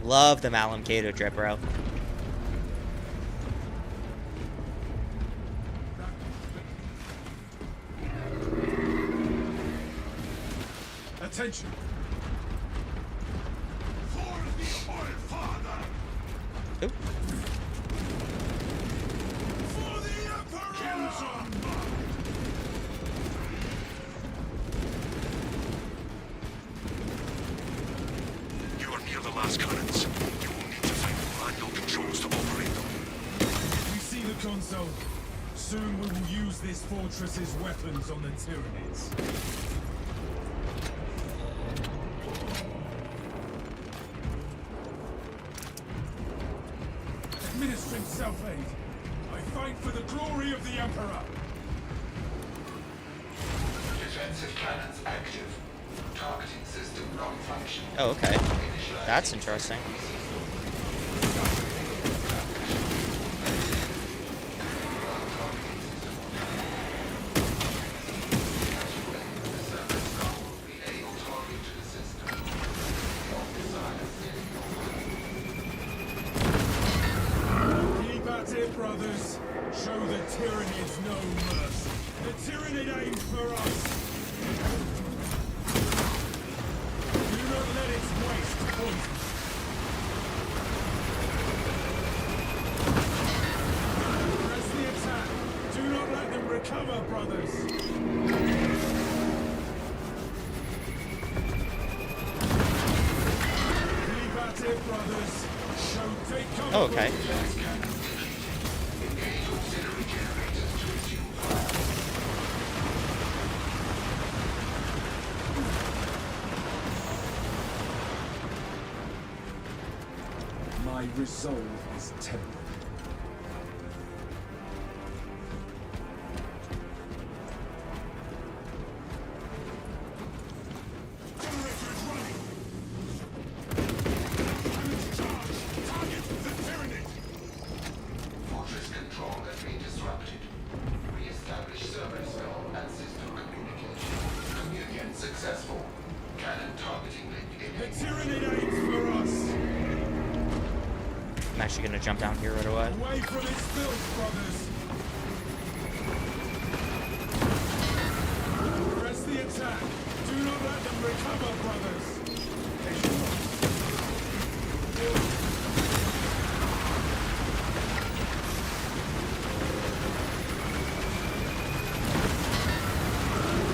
Love the Malum Cato drip, bro. Attention. For the All Father. gas cannons. You will need to find the manual controls to operate them. We see the console. Soon we will use this fortress's weapons on the Tyranids. Administering self-aid. I fight for the glory of the Emperor. Defensive cannons active. Targeting system non-functional. Oh, okay. That's interesting. Keep at it, brothers. Show the Tyranids no mercy. The Tyranid aims for us. Do not let its waste poison. Press the attack. Do not let them recover, brothers. Keep at it, brothers. Show take cover. Oh, okay. My resolve is tempered. Generator is running. Cannons charge. Target the Tyranid. Fortress control has been disrupted. Re-establish server cell and system communication. Communion successful. Cannon targeting link The enabled. Tyranid aims for us. I'm actually gonna jump down here right away. Away from its filth, brothers. Press the attack. Do not let them recover, brothers.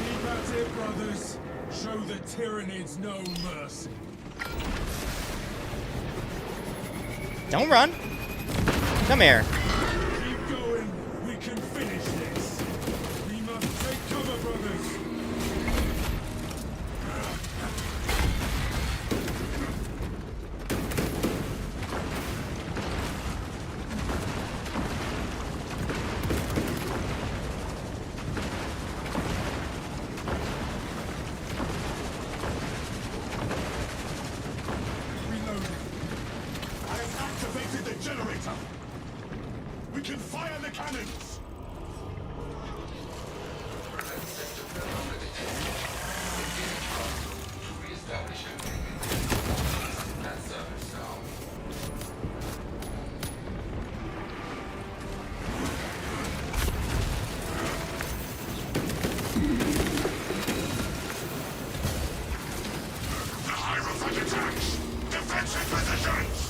Keep at it, brothers. Show the Tyranids no mercy. Don't run. Come here. Keep going. We can finish this. We must take cover, brothers. Reloading. I have activated the generator. We can fire the cannons. System no longer detected. Engage console to re-establish communication and server cell. The Hierophant attacks! Defensive positions!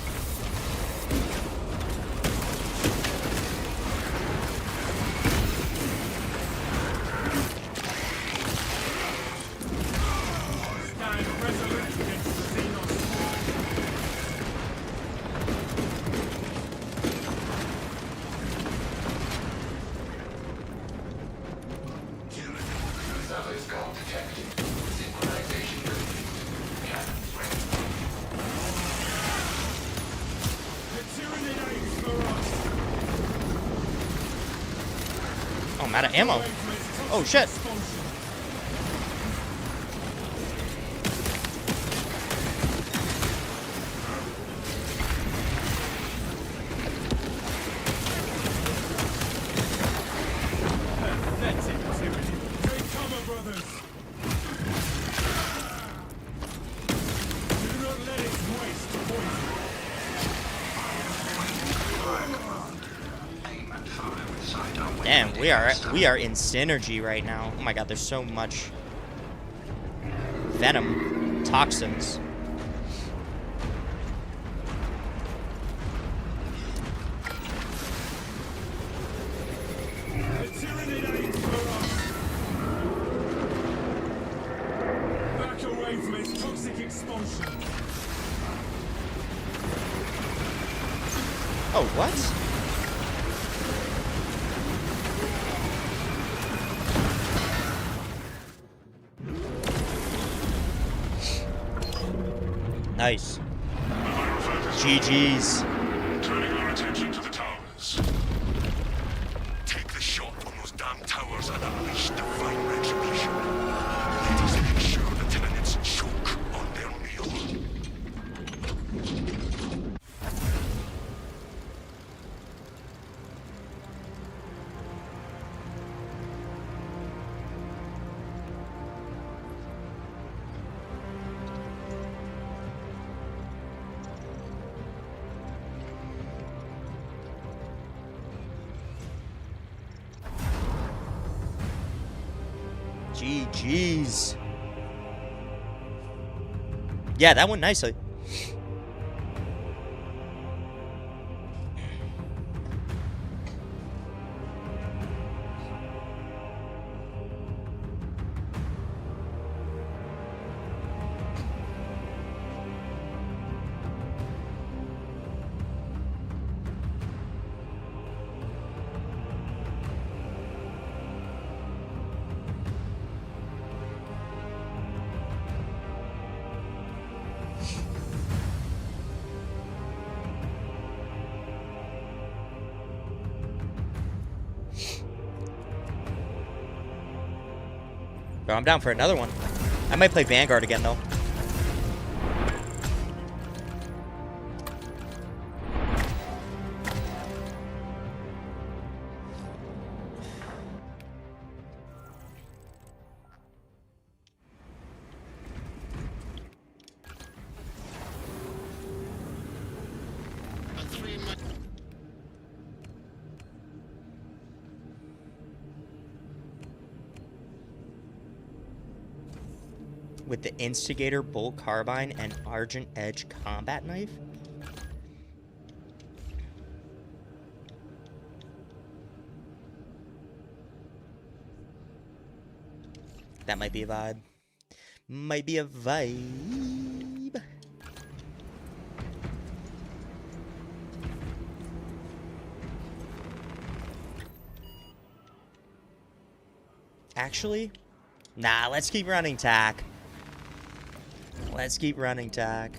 Stand resolute against the Xenos. Server skull detected. Synchronization complete. Cannons ready. The Tyranid aims for us. Oh, I'm out of ammo. Away from its toxic Oh, shit. expulsion. Pathetic Tyranid. Take cover, brothers. Do not let its waste poison. Damn, we are in synergy right now. Oh my god, there's so much venom, toxins. The Tyranid aims for us. Back away from its toxic expulsion. Oh, what? Nice. GG's. Turning our attention to the towers. Take the shot on those damn towers and unleash divine retribution. Let us make sure the tenants choke on their meal. GG's. Yeah, that went nicely. But I'm down for another one. I might play Vanguard again, though. With the Instigator Bolt Carbine and Argent Edge Combat Knife? That might be a vibe. Might be a vibe. Actually, nah, let's keep running tack. Let's keep running tack.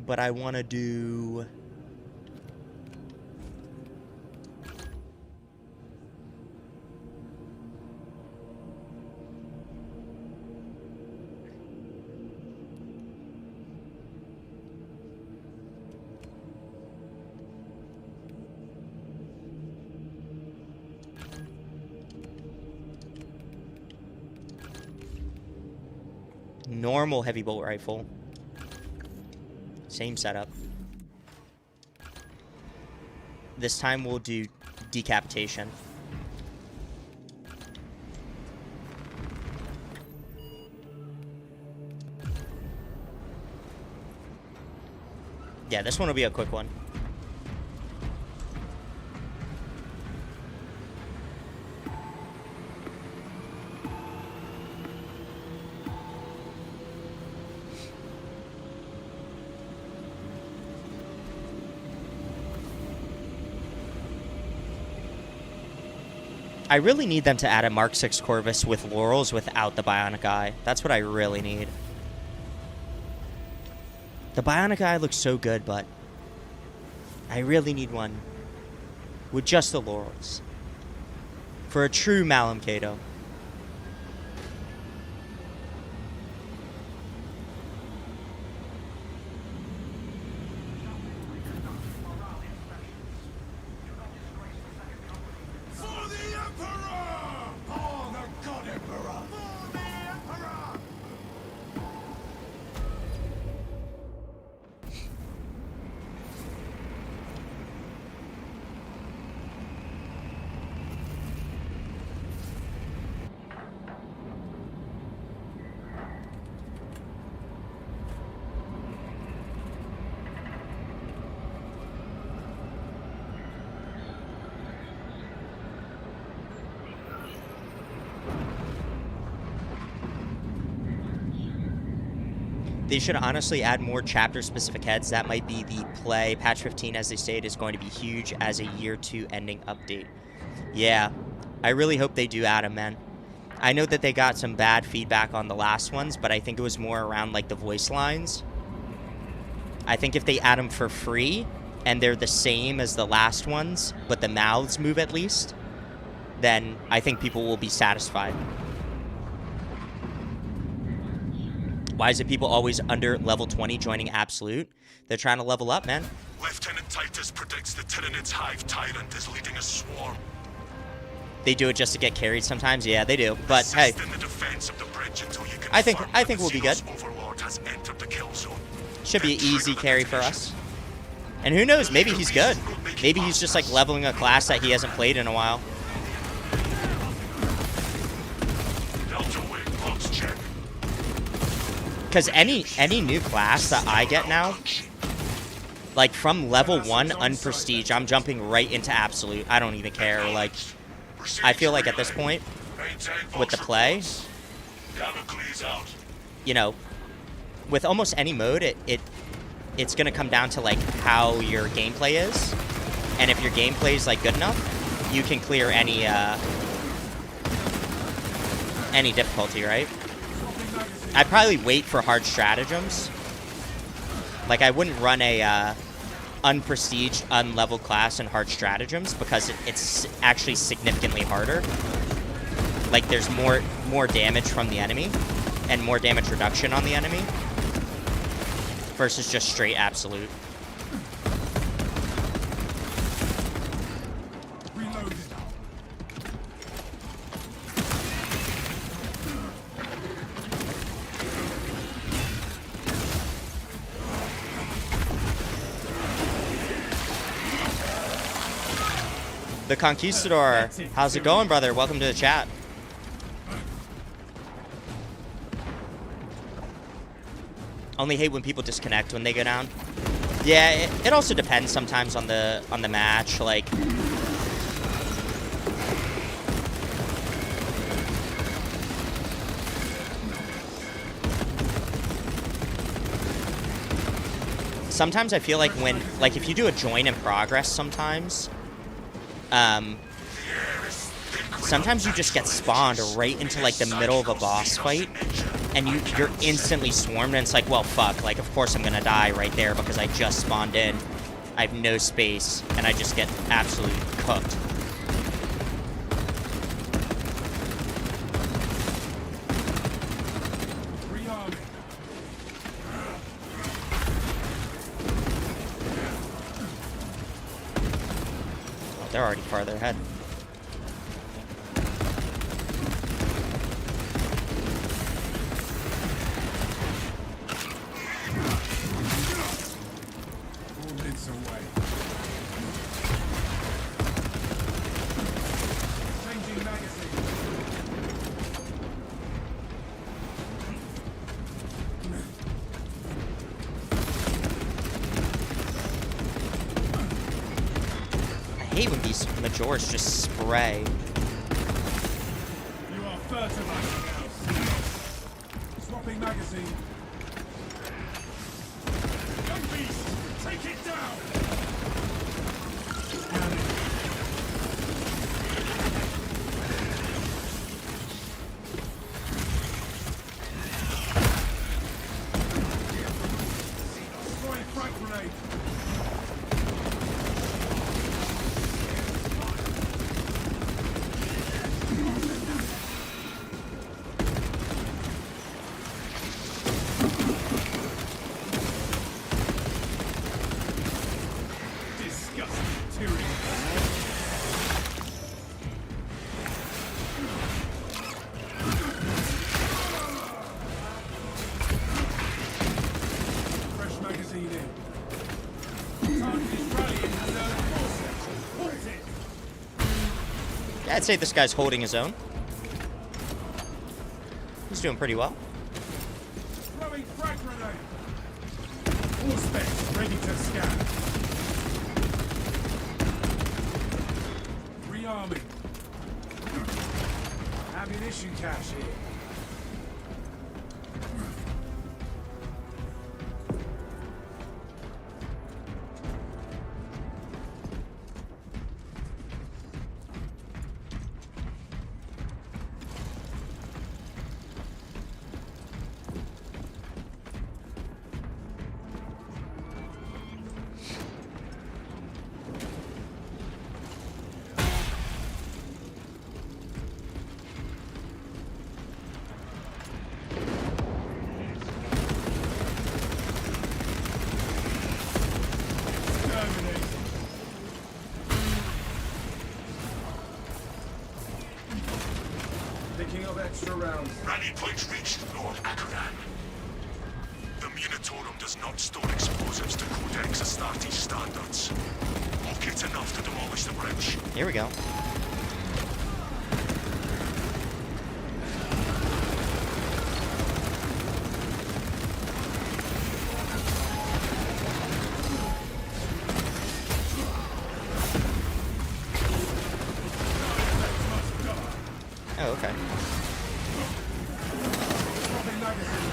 But I want to do... normal heavy bolt rifle. Same setup. This time we'll do decapitation. Yeah, this one will be a quick one. I really need them to add a Mark 6 Corvus with Laurels without the Bionic Eye. That's what I really need. The Bionic Eye looks so good, but I really need one with just the Laurels. For a true Malum Cato. For the Emperor! Oh, the God Emperor! For the Emperor! They should honestly add more chapter-specific heads. That might be the play. Patch 15, as they say, is going to be huge as a year 2 ending update. Yeah, I really hope they do add them, man. I know that they got some bad feedback on the last ones, but I think it was more around, like, the voice lines. I think if they add them for free, and they're the same as the last ones, but the mouths move at least, then I think people will be satisfied. Why is it people always under level 20 joining Absolute? They're trying to level up, man. Lieutenant Titus predicts the Tyrannid's Hive Tyrant is leading a swarm. They do it just to get carried sometimes. Yeah, they do. But hey, Assist in the defense of the bridge until you can I think confirm that we'll be good. Xenos Overlord has entered the kill zone. Should be an Then easy trigger the carry for detonation. us. And who knows? Maybe he's good. Maybe he's just like leveling a class that he hasn't played in a while. Delta Wing box check. Because any new class that I get now, like from level 1 unprestige, I'm jumping right into Absolute. I don't even care. Like, I feel like at this point, with the play, Damocles out. you know, with almost any mode, it's gonna come down to like how your gameplay is, and if your gameplay is like good enough, you can clear any difficulty, right? I'd probably wait for hard stratagems. Like I wouldn't run a unprestiged, unleveled class in hard stratagems because it's actually significantly harder. Like there's more damage from the enemy and more damage reduction on the enemy versus just straight Absolute. Reloaded. The Conquistador, how's it going, brother? Welcome to the chat. Only hate when people disconnect when they go down. Yeah, it also depends sometimes on the match. Like, sometimes I feel like when, like, if you do a join in progress, sometimes you just get spawned right into like the middle of a boss fight, and you're instantly swarmed, and it's like, well, fuck, like, of course I'm gonna die right there because I just spawned in. I have no space, and I just get absolutely cooked. Rearming. Oh, they're already farther ahead. Minutes away. Changing magazine. I hate when these Majors just spray. You are fertilizing now. Swapping magazine. Young beast, take it down. Destroying frag grenade. Disgusting tyranny. Fresh magazine in. Target is rallying reserve forces. Halt it. Yeah, I'd say this guy's holding his own. He's doing pretty well. Throwing frag grenade. All specs ready to scan. Rearming. Ammunition cache here. Picking up extra rounds. Rally point reached, Lord Akaran. The Munitorum does not store explosives to Codex Astartes standards. Pocket enough to demolish the bridge. Here we go. Oh, okay. Dropping magazine.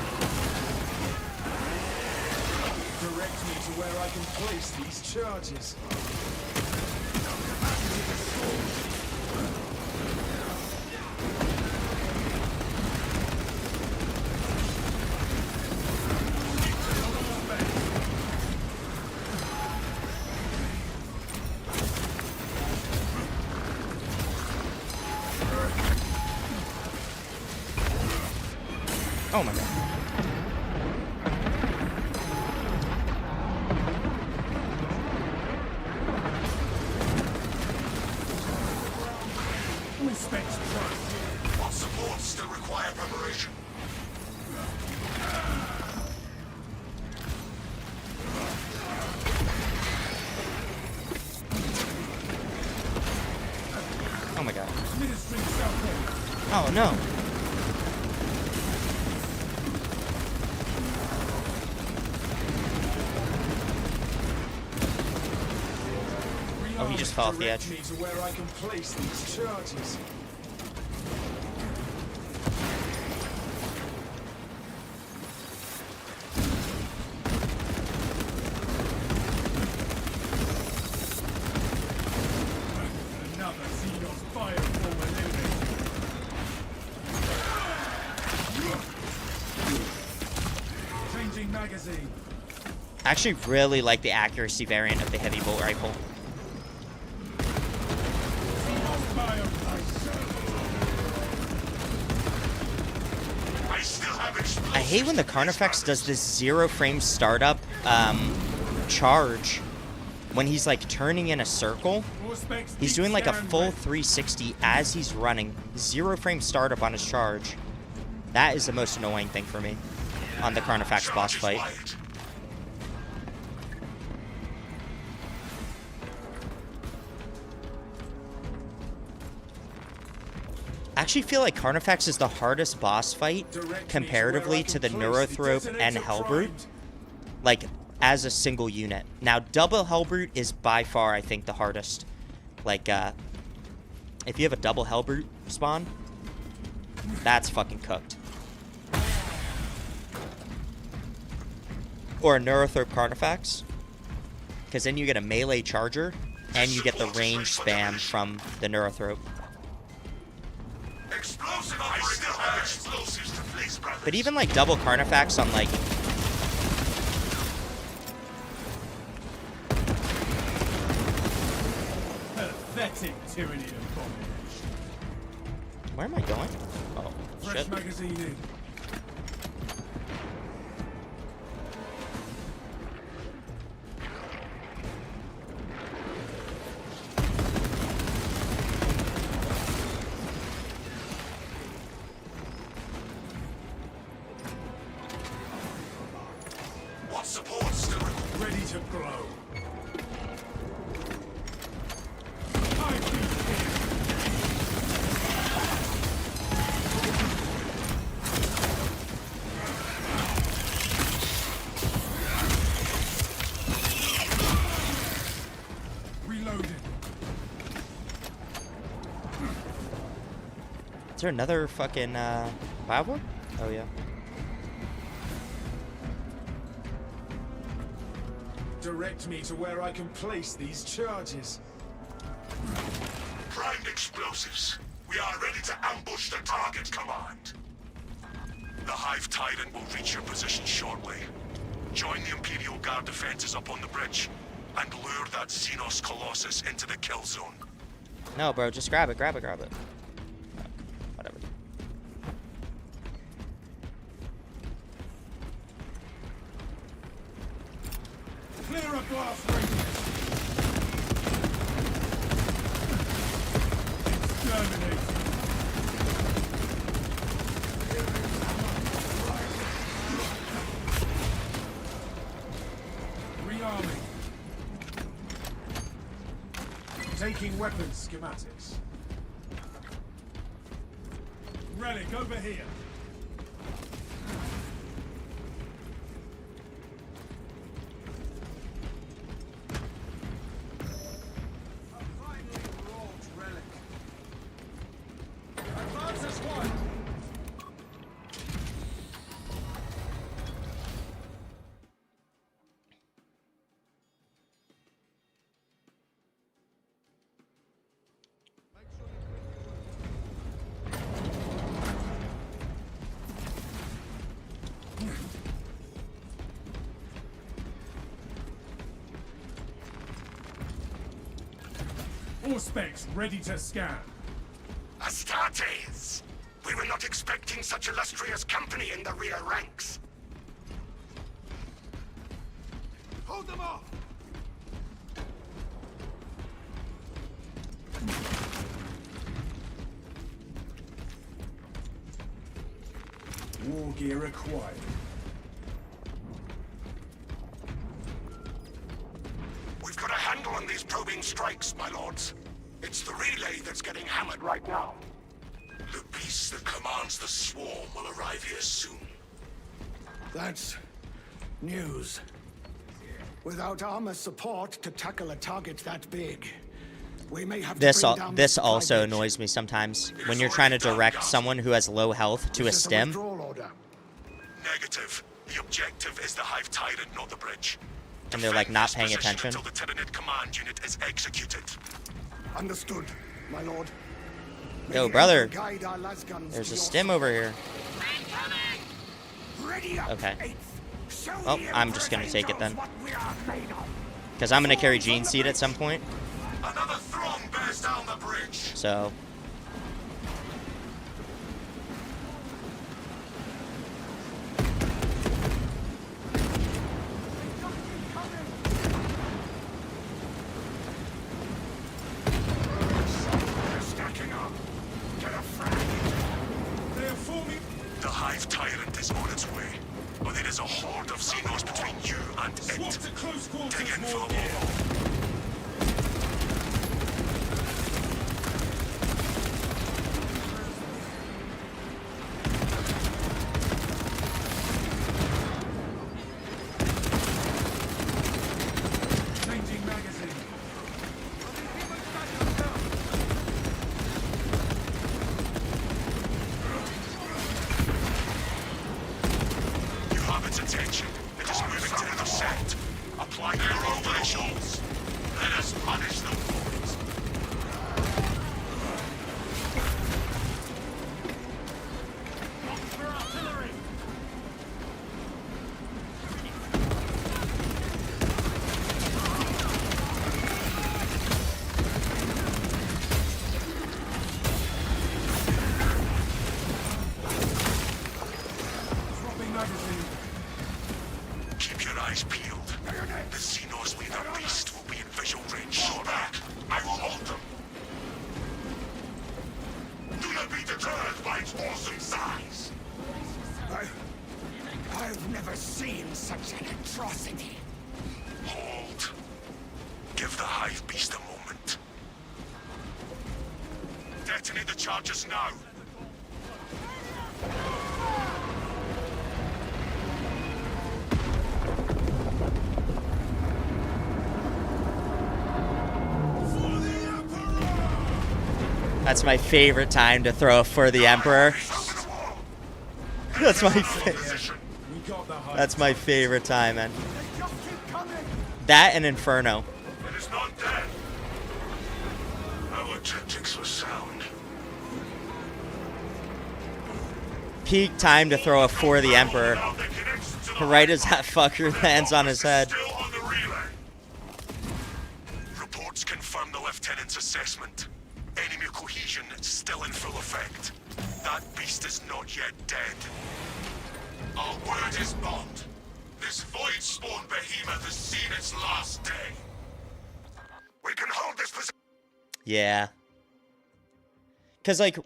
Direct me to where I can place these charges. Oh my god. Respect trust. What supports still require preparation? Oh my god. Ministry southward. Oh no. Oh, he just fell off the Direct edge. me to where I can place these charges. Another Xenos fireform eliminated. Changing magazine. I actually really like the accuracy variant of the heavy bolt rifle. I still have explosives. I hate when the Carnifex does this 0 frame startup charge when he's like turning in a circle. He's doing like a full 360 as he's running. 0 frame startup on his charge. That is the most annoying thing for me on the Carnifex boss fight. I actually feel like Carnifex is the hardest boss fight comparatively to the Neurothrope and Hellbrute, like as a single unit. Now, double Hellbrute is by far, I think, the hardest. Like, if you have a double Hellbrute spawn, that's fucking cooked. Or a Neurothrope Carnifex, because then you get a melee charger, and you get the range spam from the Neurothrope. Explosive! I still have explosives to place, brothers. But even like double Carnifex on like Pathetic tyranny of abomination. where am I going? Oh Fresh shit. magazine in. What supports still require? Ready to grow. I beat him. Reloading. Is there another fucking Bible? Oh yeah. Direct me to where I can place these charges. Primed explosives. We are ready to ambush the target, Command. The Hive Tyrant will reach your position shortly. Join the Imperial Guard defenses up on the bridge, and lure that Xenos Colossus into the kill zone. No, bro, just grab it, grab it, grab it. Oh, whatever. Clear a blast radius. Exterminate. Reading weapons schematics. Relic over here. A finely wrought relic. Advance as one. All specs ready to scan. Astartes! We were not expecting such illustrious company in the rear ranks. Hold them off! War gear acquired. We've got a handle on these probing strikes, my lords. It's the relay that's getting hammered right now. The beast that commands the swarm will arrive here soon. That's news. Without armor support to tackle a target that big, we may have to bring down This the also supply ditch. annoys me sometimes when you're trying to direct someone who has low health to a Is this stim. withdrawal order? Negative. The objective is the Hive Tyrant, not the bridge. And they're like not Defend paying this position attention. until the Tyranid command unit is executed. Understood, my lord. May Yo, the brother. Emperor guide our lasguns There's to a your stim over here. Ready up, Okay. Eighth. Show Well, the I'm just Emperor's gonna take it angels then. what we are made of. Because I'm going to carry Gene's seat at some point. Another throng bears down the bridge. So, They're stacking up. Get a frag. They are forming. The Hive Tyrant is on its way, but it is a horde of Xenos between you and Swap it. to close quarters. Dig in for War the gear. war. Changing magazine. You have its attention. It is moving to intercept. Apply your overshots. Let us punish them for it. For artillery. Swapping magazine. Keep your eyes peeled. The Xenos leader beast will be in visual range. Fall back. I will hold them. Do not be deterred by its awesome size. I've never seen such an atrocity. Hold. Give the Hive beast a moment. Detonate the charges now. that's my favorite time to throw for the Emperor. Open the wall. That's my Position. We got the high. That's my favorite time, man. They just keep coming. That and Inferno. It is not dead. Our tactics were sound. Peak time to throw a for the Emperor. Now they connect to the Right as that fucker lands on his head. Still on the relay. Reports confirm the lieutenant's assessment. Enemy cohesion still in full effect. That beast is not yet dead. Our word is bond. This void spawn behemoth has seen its last day. We can hold this position. Yeah. Cause like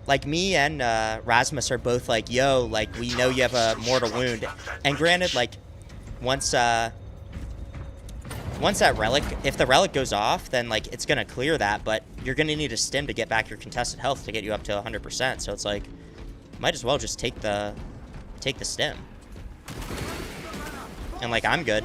like me and Rasmus are both like, yo, like we know you have a mortal wound, and granted, like once once that relic, if the relic goes off, then like it's gonna clear that, but you're gonna need a stim to get back your contested health to get you up to 100%. So it's like, might as well just take the stim. And like I'm good.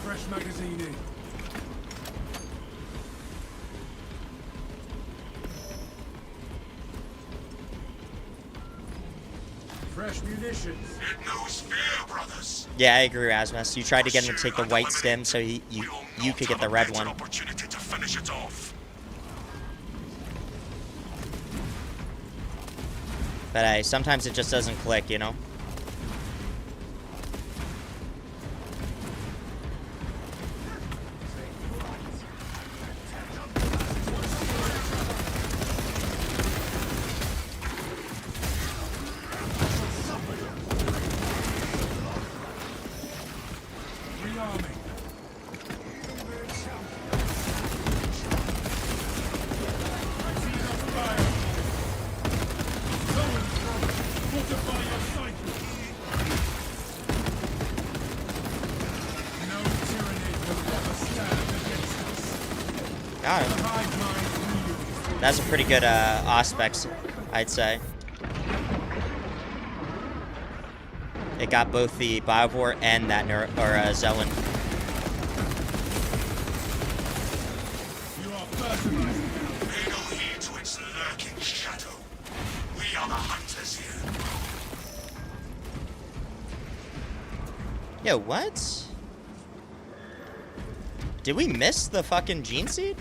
Fresh magazine in. Fresh munitions. It knows fear, brothers. Yeah, I agree, Rasmus. You tried to get him to take the white stim so you could get the red one. Opportunity to finish it off. But hey, sometimes it just doesn't click, you know? Rearming. Fortify your psyche. No tyranny will ever stand against us. Got it. Hive mind real. That's a pretty good Auspex, I'd say. It got both the Biovore and that Zelen. You are fertilized. Pay no heed to its lurking shadow. We are the hunters here. Yo, what? Did we miss the fucking gene seed?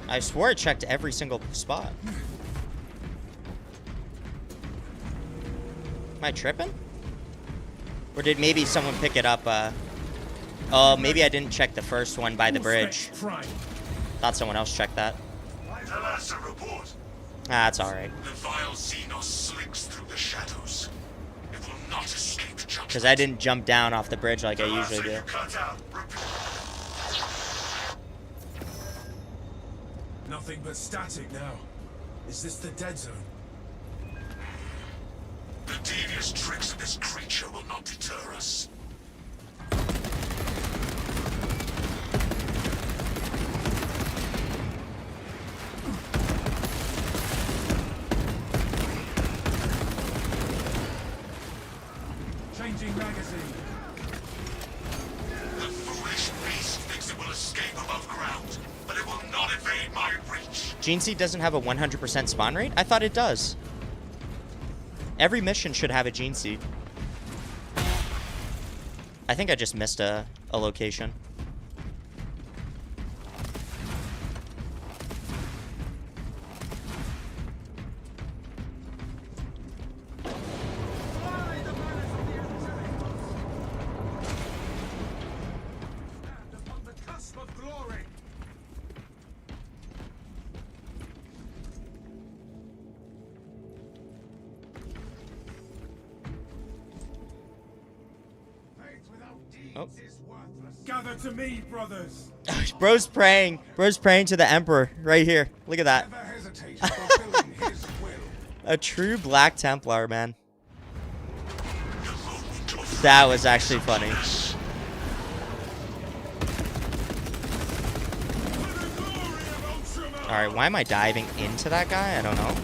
I swore it checked every single spot. Am I tripping? Or did maybe someone pick it up? Oh, maybe I didn't check the first one by the bridge. Thought someone else checked that. Tell us a report. Ah, that's alright. The vile Xenos slinks through the shadows. It will not escape judgment. Because I didn't jump down off the bridge like I Tell us usually if do. you cut out. Nothing but static now. Is this the dead zone? The devious tricks of this creature will not deter us. Changing magazine. The foolish beast thinks it will escape above ground, but it will not evade my reach. Gene Seed doesn't have a 100% spawn rate? I thought it does. Every mission should have a Gene Seed. I think I just missed a location. Upon the cusp of glory. Oh. Gather to me, brothers. Bro's praying. Bro's praying to the Emperor right here. Look at that. Never hesitate fulfilling his will. A true Black Templar, man. That was actually funny. Alright, why am I diving into that guy? I don't know.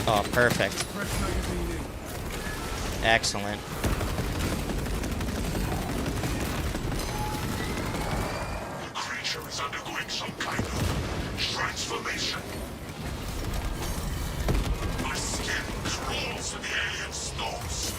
Oh, perfect. Fresh magazine in. Excellent. The creature is undergoing some kind of transformation. My skin crawls with the alien snores.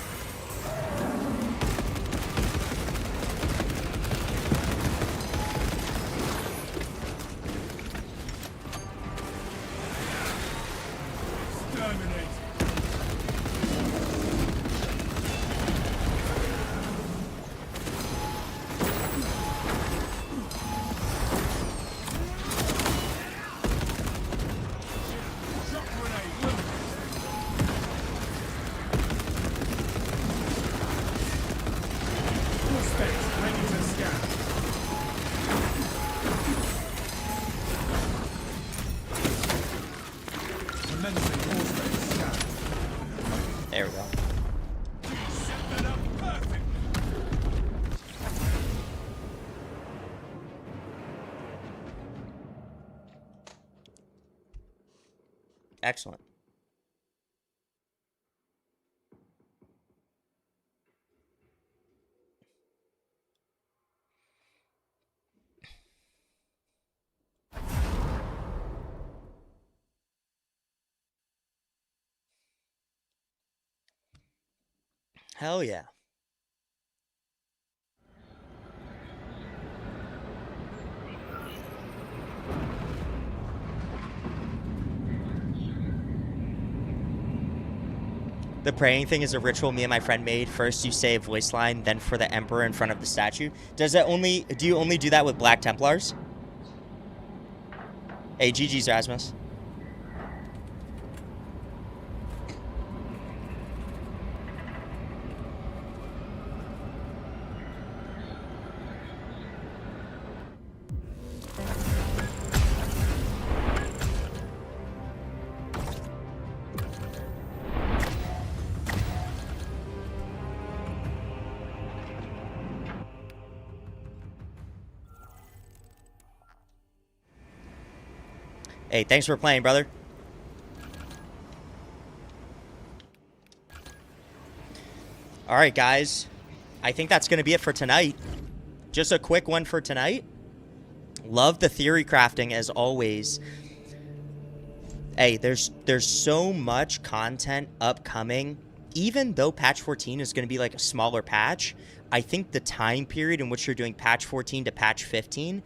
There we go. Excellent. Hell yeah. The praying thing is a ritual me and my friend made. First you say a voice line, then for the Emperor in front of the statue. Do you only do that with Black Templars? Hey, GG's Rasmus. Hey, thanks for playing, brother. All right, guys. I think that's going to be it for tonight. Just a quick one for tonight. Love the theory crafting as always. Hey, there's so much content upcoming. Even though patch 14 is going to be like a smaller patch, I think the time period in which you're doing patch 14 to patch 15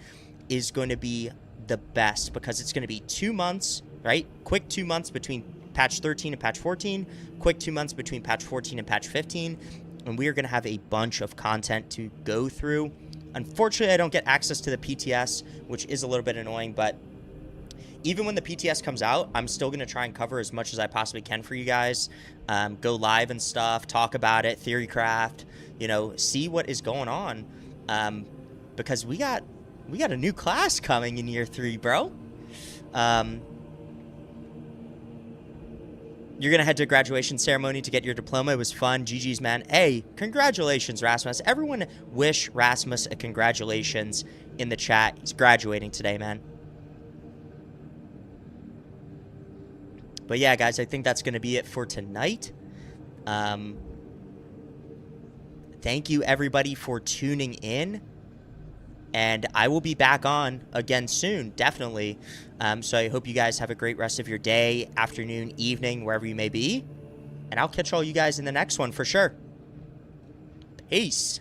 is going to be the best, because it's going to be 2 months, right? Quick 2 months between patch 13 and patch 14, quick 2 months between patch 14 and patch 15, and we are going to have a bunch of content to go through. Unfortunately, I don't get access to the PTS, which is a little bit annoying, but even when the PTS comes out, I'm still going to try and cover as much as I possibly can for you guys. Go live and stuff, talk about it, theory craft, you know, see what is going on, because we got a new class coming in year 3, bro. You're going to head to a graduation ceremony to get your diploma. It was fun. GG's, man. Hey, congratulations, Rasmus. Everyone wish Rasmus a congratulations in the chat. He's graduating today, man. But yeah, guys, I think that's going to be it for tonight. Thank you, everybody, for tuning in. And I will be back on again soon, definitely. So I hope you guys have a great rest of your day, afternoon, evening, wherever you may be. And I'll catch all you guys in the next one for sure. Peace.